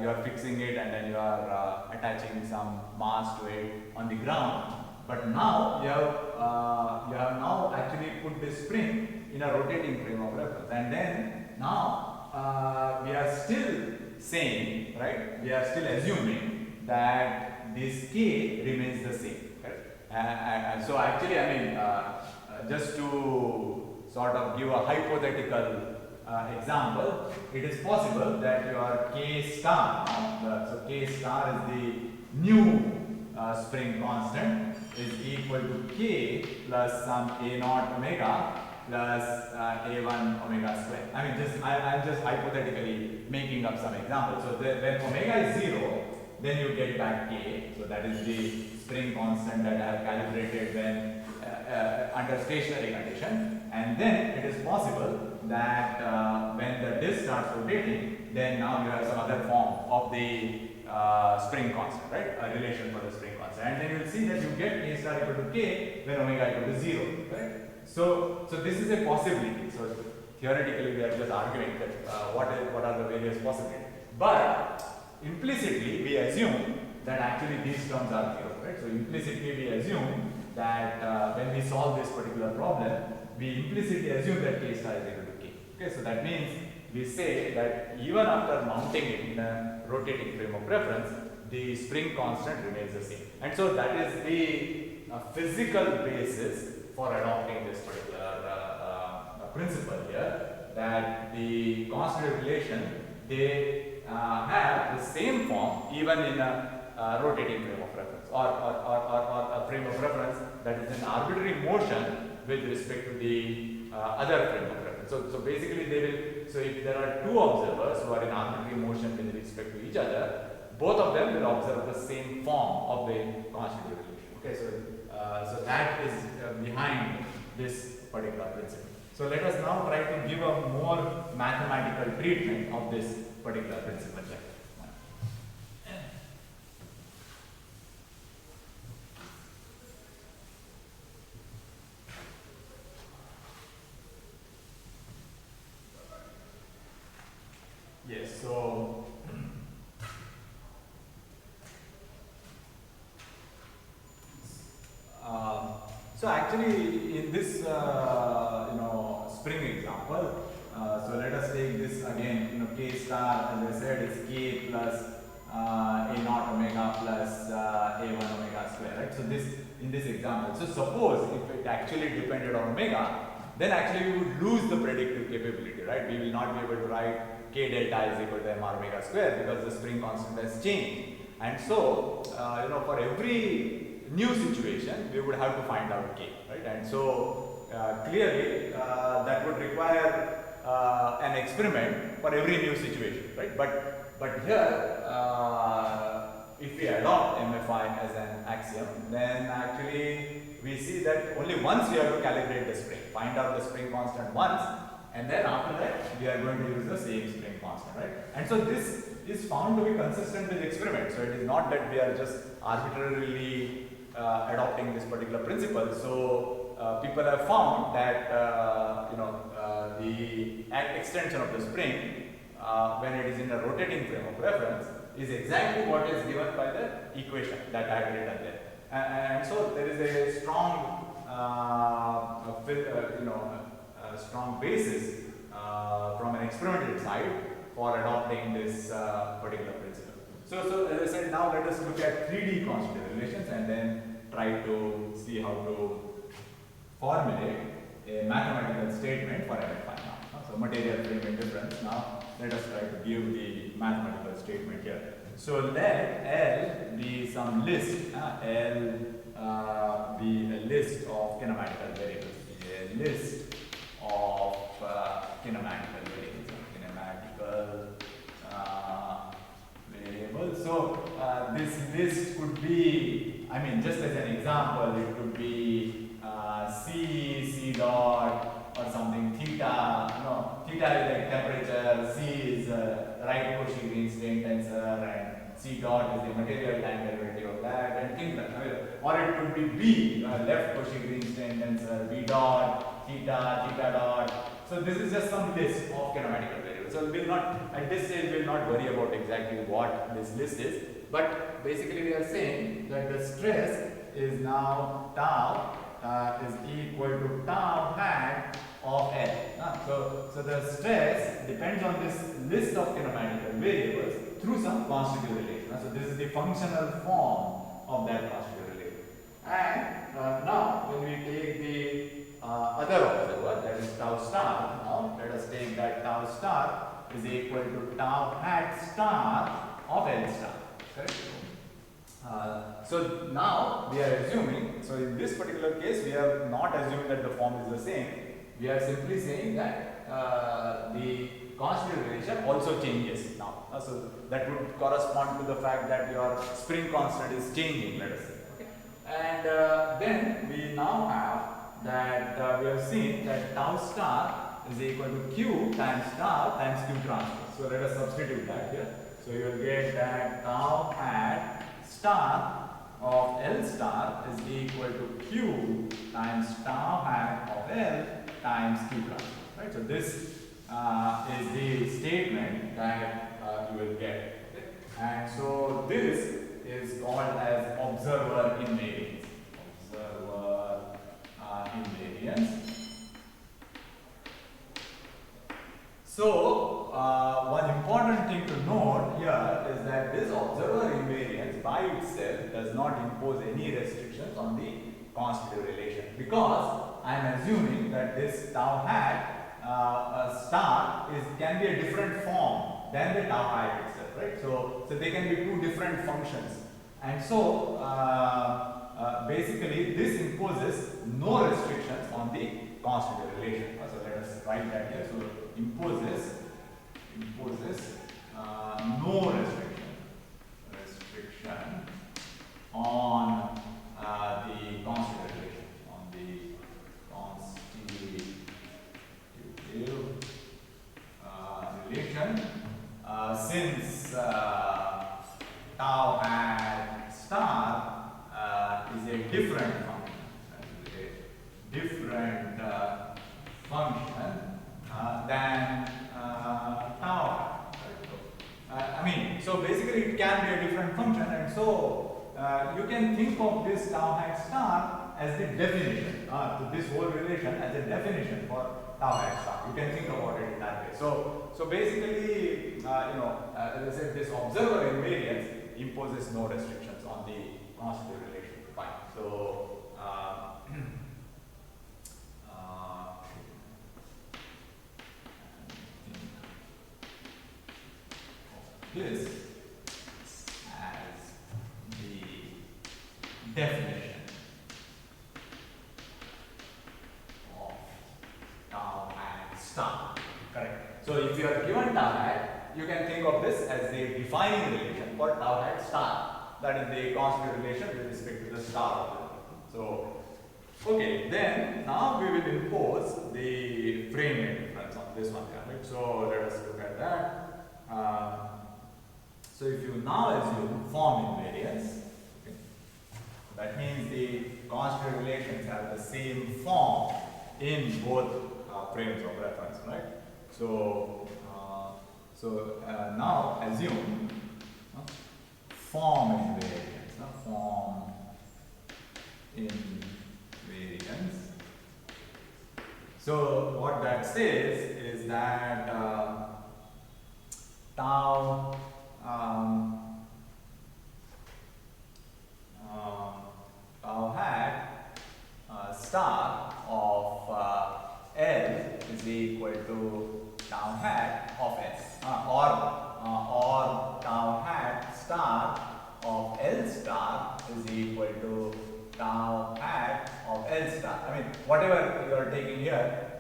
you are fixing it and then you are attaching some mass to it on the ground. But now you have now actually put the spring in a rotating frame of reference, and then now we are still saying, right? We are still assuming that this K remains the same, correct? And so actually, I mean, just to sort of give a hypothetical example, it is possible that your K star, so K star is the new spring constant, is equal to K plus some A naught omega plus A1 omega square. I mean, I'm just hypothetically making up some examples. So when omega is 0, then you get back K. So that is the spring constant that I have calibrated when under stationary condition. And then it is possible that when the disk starts rotating, then now you have some other form of the spring constant, right? A relation for the spring constant. And then you will see that you get K star equal to K when omega equal to 0, right? So this is a possibility. So theoretically we are just arguing that what are the various possibilities. But implicitly we assume that actually these terms are 0, right? So implicitly we assume that when we solve this particular problem, we implicitly assume that K star is equal to K. Okay, so that means we say that even after mounting it in a rotating frame of reference, the spring constant remains the same. And so that is the physical basis for adopting this particular principle here, that the constant relation, they have the same form even in a rotating frame of reference, or a frame of reference that is in arbitrary motion with respect to the other frame of reference. So basically they will, so if there are two observers who are in arbitrary motion with respect to each other, both of them will observe the same form of the constant relation. Okay, so that is behind this particular principle. So let us now try to give a more mathematical treatment of this particular principle here. Yes, so actually in this spring example, so let us take this again, K star, as I said, is K plus A naught omega plus A1 omega square, right? So this, in this example, so suppose if it actually depended on omega, then actually we would lose the predictive capability, right? We will not be able to write K delta is equal to mr omega square because the spring constant has changed. And so, for every new situation, we would have to find out K, right? And so, clearly, that would require an experiment for every new situation, right? But here, if we adopt MFI as an axiom, then actually we see that only once we have to calibrate the spring, find out the spring constant once, and then after that we are going to use the same spring constant, right? And so this is found to be consistent with experiment. So it is not that we are just arbitrarily adopting this particular principle. So people have found that the extension of the spring when it is in a rotating frame of reference is exactly what is given by the equation that I have written there. And so there is a strong strong basis from an experimental side for adopting this particular principle. So as I said, now let us look at 3D constitutive relations and then try to see how to formulate a mathematical statement for identifying now. So material frame indifference. Now let us try to give the mathematical statement here. So let L be some list. L be a list of kinematical variables. A list of kinematical variables. So this list could be, I mean, just as an example, it could be C dot or something theta. No, theta is like temperature, C is right Cauchy-Green tensor, and C dot is the material time derivative of that, and things like that. Or it could be B, left Cauchy-Green tensor, B dot, theta dot. So this is just some list of kinematical variables. So we'll not, at this stage, we'll not worry about exactly what this list is, but basically we are saying that the stress is now tau is equal to tau hat of L. So the stress depends on this list of kinematical variables through some constitutive relation. So this is the functional form of that constitutive relation. And now when we take the other observer, that is tau star, now let us take that tau star is equal to tau hat star of L star. Correct? So now we are assuming, so in this particular case we are not assuming that the form is the same. We are simply saying that the constitutive relation also changes now. So that would correspond to the fact that your spring constant is changing, let us say. Okay? And then we now have that we have seen that tau star is equal to Q times tau times Q transpose. So let us substitute that here. So you will get that tau hat star of L star is equal to Q times tau hat of L times Q transpose. Right? So this is the statement that you will get. Okay? And so this is called as observer invariance. Observer invariance. So one important thing to note here is that this observer invariance by itself does not impose any restrictions on the constitutive relation, because I am assuming that this tau hat star can be a different form than the tau hat itself, right? So they can be two different functions, and so basically this imposes no restrictions on the constitutive relation. So let us write that here. So imposes no restriction on the constitutive relation, since tau hat star is a different function than tau. I mean, so basically it can be a different function, and so you can think of this tau hat star as the definition, to this whole relation as a definition for tau hat star. You can think about it in that way. So basically, as I said, this observer invariance imposes no restrictions on the constitutive relation. Fine. So this as the definition of tau hat star. Correct. So if you are given tau hat, you can think of this as the defining relation for tau hat star. That is the constitutive relation with respect to the star. So okay, then now we will impose the frame indifference on this one. Right? So let us look at that. So if you now assume form invariance, okay, that means the constitutive relations have the same form in both frames of reference, right? So now assume form invariance, form invariance. So what that says is is that tau tau hat star of L is equal to tau hat of S, or tau hat star of L star is equal to tau hat of L star. I mean, whatever you are taking here,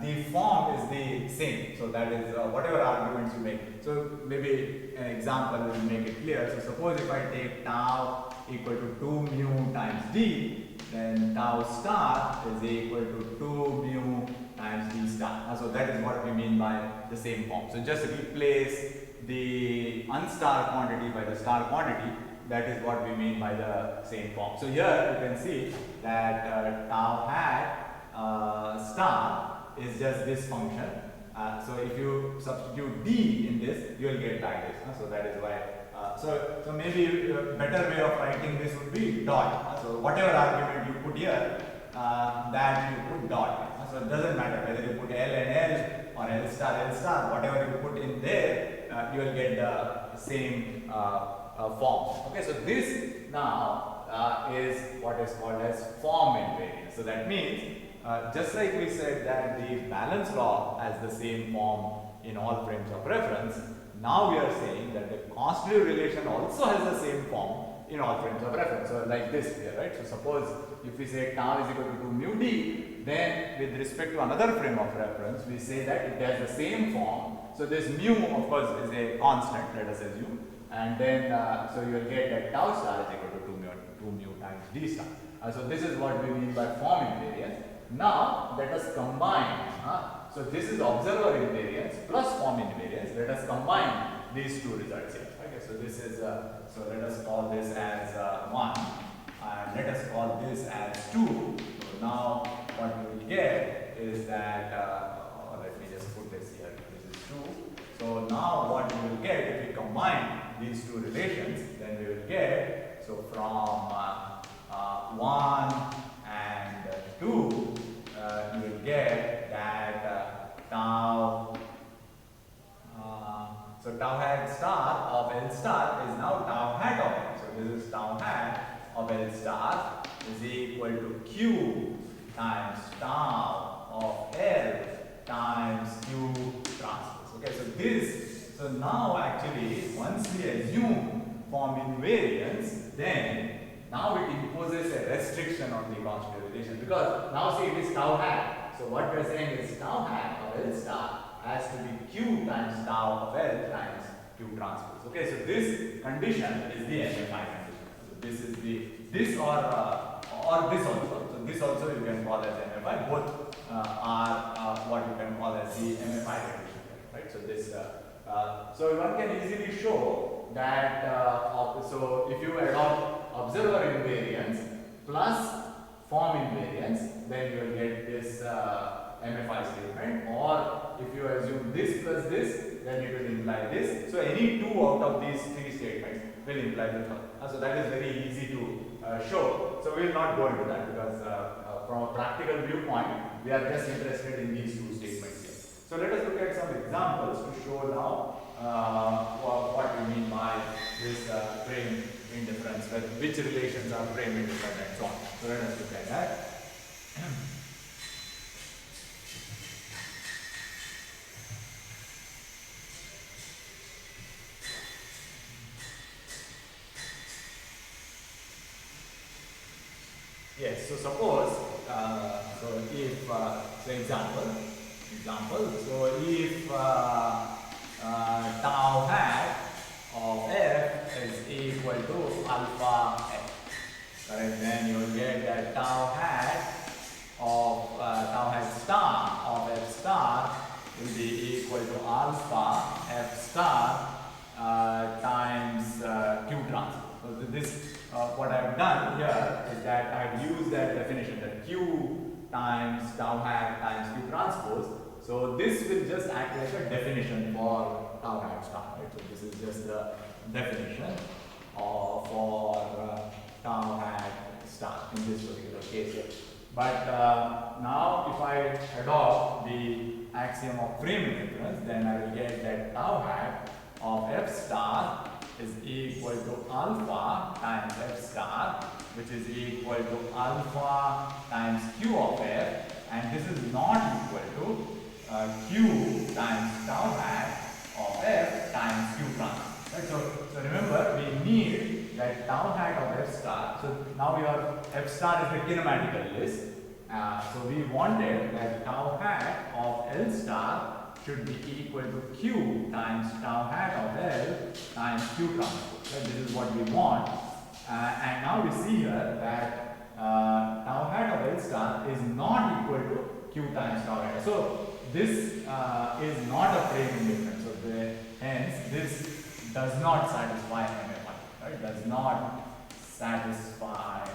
the form is the same. So that is whatever arguments you make. So maybe an example will make it clear. So suppose if I take tau equal to 2 mu times d, then tau star is equal to 2 mu times d star. So that is what we mean by the same form. So just replace the unstar quantity by the star quantity. That is what we mean by the same form. So here you can see that tau hat star is just this function. So if you substitute d in this, you will get like this. So that is why. So maybe a better way of writing this would be dot. So whatever argument you put here, that you put dot. So it doesn't matter whether you put L and L or L star, whatever you put in there, you will get the same form. Okay, so this now is what is called as form invariance. So that means just like we said that the balance law has the same form in all frames of reference, now we are saying that the constitutive relation also has the same form in all frames of reference. So like this here, right? So suppose if we say tau is equal to 2 mu d, then with respect to another frame of reference, we say that it has the same form. So this mu, of course, is a constant, let us assume, and then so you will get that tau star is equal to 2 mu times d star. So this is what we mean by form invariance. Now let us combine. So this is observer invariance plus form invariance. Let us combine these two results here. Okay, so this is so let us call this as 1 and let us call this as 2. So now what we will get is that let me just put this here. This is 2. So now what we will get if we combine these two relations, then we will get, so from 1 and 2, you will get that tau, so tau hat star of L star is now tau hat of L. So this is tau hat of L star is equal to Q times tau of L times Q transpose. Okay, so this, so now actually once we assume form invariance, then now it imposes a restriction on the constitutive relation, because now see it is tau hat. So what we are saying is tau hat of L star has to be Q times tau of L times Q transpose. Okay, so this condition is the MFI condition. So this is the, this or this also. So this also you can call as MFI. Both are what you can call as the MFI condition, right? So this, so one can easily show that so if you adopt observer invariance plus form invariance, then you will get this MFI statement, or if you assume this plus this, then it will imply this. So any two out of these three statements will imply the third. So that is very easy to show. So we will not go into that because from a practical viewpoint, we are just interested in these two statements here. So let us look at some examples to show now what we mean by this frame indifference, which relations are frame indifferent and so on. So let us look at that. Yes, so suppose, so if, so example, so if tau hat of f is equal to alpha f, correct, then you will get that tau hat of tau hat star of f star will be equal to alpha f star times q transpose. So this, what I have done here is that I have used that definition, that q times tau hat times q transpose. So this will just act like a definition for tau hat star, right? So this is just the definition for tau hat star in this particular case here. But now if I adopt the axiom of frame indifference, then I will get that tau hat of f star is equal to alpha times f star, which is equal to alpha times q of f, and this is not equal to q times tau hat of f times q transpose. Right? So remember, we need that tau hat of f star. So now your f star is the kinematical list. So we wanted that tau hat of L star should be equal to q times tau hat of L times q transpose. Right? This is what we want. And now we see here that tau hat of L star is not equal to q times tau hat. So this is not a frame indifference. So hence this does not satisfy MFI. Right? Does not satisfy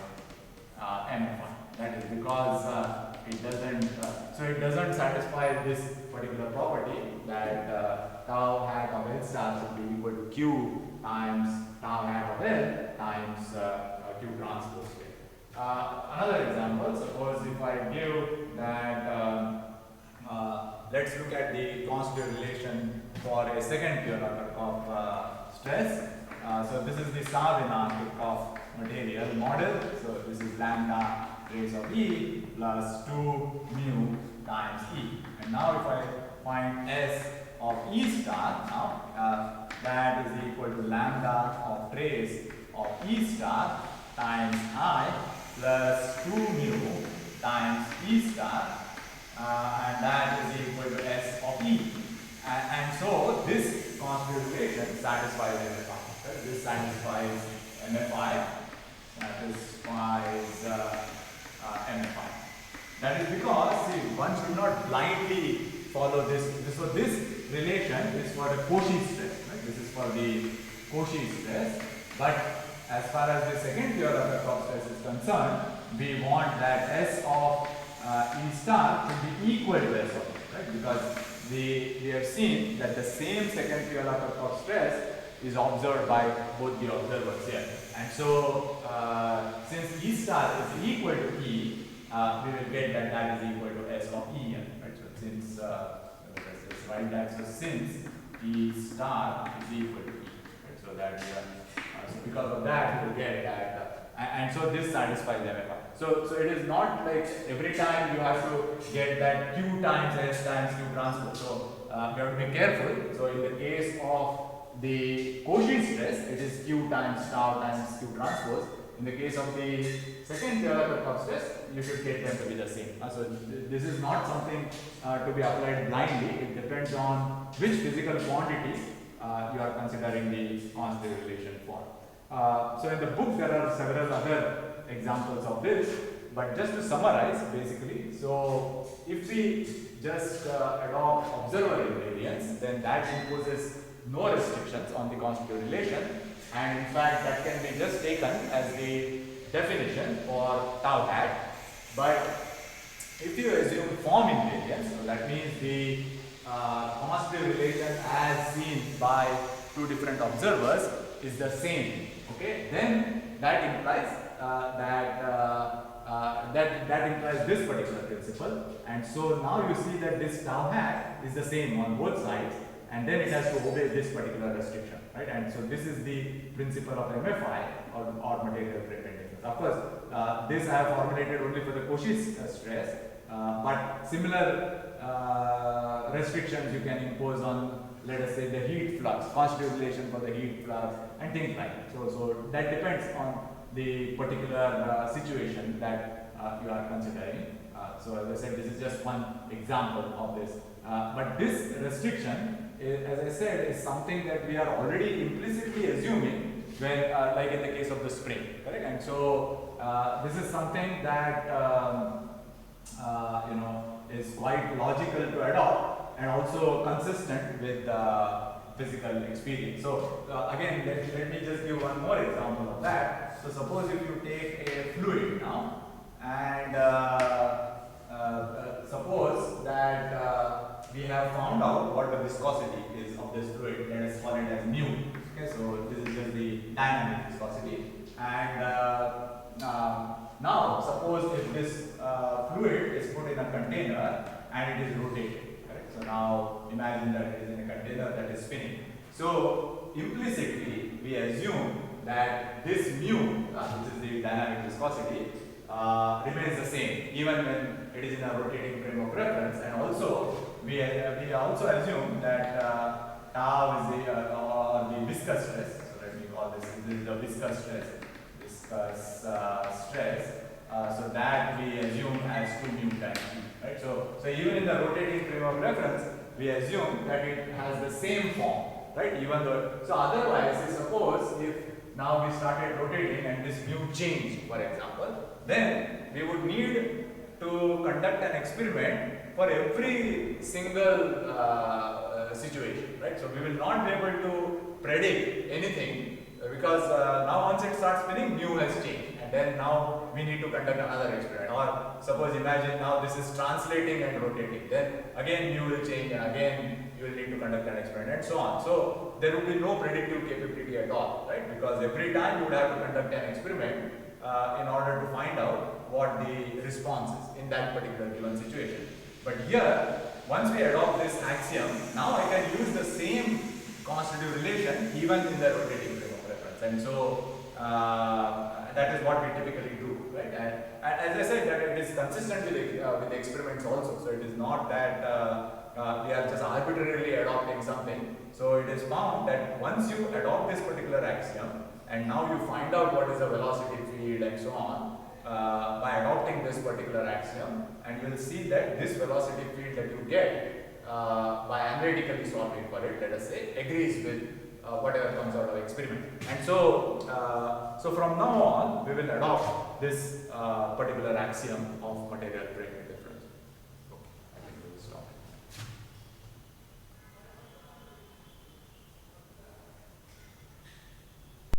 MFI. That is because it doesn't satisfy this particular property that tau hat of L star should be equal to q times tau hat of L times q transpose. Another example, suppose if I give that, let's look at the constitutive relation for a second pure of stress. So this is the Savina Kirchhoff material model. So this is lambda trace of E plus 2 mu times E. And now if I find S of E star, now that is equal to lambda of trace of E star times I plus 2 mu times E star, and that is equal to S of E. And so this constitutive relation satisfies MFI. Right? This satisfies MFI. MFI. That is because, see, one should not blindly follow this. So this relation is for the Cauchy stress. Right? This is for the Cauchy stress. But as far as the second theorem of stress is concerned, we want that S of E star should be equal to S of E. Right? Because we have seen that the same second theorem of stress is observed by both the observers here. And so, since E star is equal to E, we will get that that is equal to S of E. Right? So, since, let's write that. So, since E star is equal to E. Right? So, that so because of that, we will get that. And so, this satisfies MFI. So it is not like every time you have to get that Q times S times Q transpose. So, we have to be careful. So, in the case of the Cauchy stress, it is Q times tau times Q transpose. In the case of the second theorem of stress, you should get them to be the same. So this is not something to be applied blindly. It depends on which physical quantity you are considering the constitutive relation for. So in the book there are several other examples of this, but just to summarize basically, so if we just adopt observer invariance, then that imposes no restrictions on the constitutive relation, and in fact that can be just taken as the definition for tau hat. But if you assume form invariance, so that means the constitutive relation as seen by two different observers is the same, okay, then that implies that implies this particular principle, and so now you see that this tau hat is the same on both sides, and then it has to obey this particular restriction, right? And so this is the principle of MFI or material frame indifference. Of course, this I have formulated only for the Cauchy stress, but similar restrictions you can impose on, let us say, the heat flux, constitutive relation for the heat flux, and things like that. So that depends on the particular situation that you are considering. So as I said, this is just one example of this. But this restriction, as I said, is something that we are already implicitly assuming when, like in the case of the spring, correct? And so this is something that is quite logical to adopt and also consistent with physical experience. So again, let me just give one more example of that. So suppose if you take a fluid now, and suppose that we have found out what the viscosity is of this fluid. Let us call it as mu. Okay, so this is just the dynamic viscosity. And now suppose if this fluid is put in a container and it is rotated. Correct? So now imagine that it is in a container that is spinning. So implicitly we assume that this mu, which is the dynamic viscosity, remains the same even when it is in a rotating frame of reference, and also we also assume that tau is the viscous stress. So let me call this is the viscous stress. So that we assume as 2 mu times q, right? So even in the rotating frame of reference, we assume that it has the same form, right? Even though, so otherwise, suppose if now we started rotating and this mu changed, for example, then we would need to conduct an experiment for every single situation, right? So we will not be able to predict anything because now once it starts spinning, mu has changed, and then now we need to conduct another experiment. Or suppose imagine now this is translating and rotating, then again mu will change, and again you will need to conduct an experiment, and so on. So there would be no predictive capability at all, right? Because every time you would have to conduct an experiment in order to find out what the response is in that particular given situation. But here, once we adopt this axiom, now I can use the same constitutive relation even in the rotating frame of reference, and so that is what we typically do, right? And as I said, that it is consistent with the experiments also. So it is not that we are just arbitrarily adopting something. So it is found that once you adopt this particular axiom, and now you find out what is the velocity field and so on, by adopting this particular axiom, and you will see that this velocity field that you get by analytically solving for it, let us say, agrees with whatever comes out of experiment. And so, so from now on, we will adopt this particular axiom of material brake.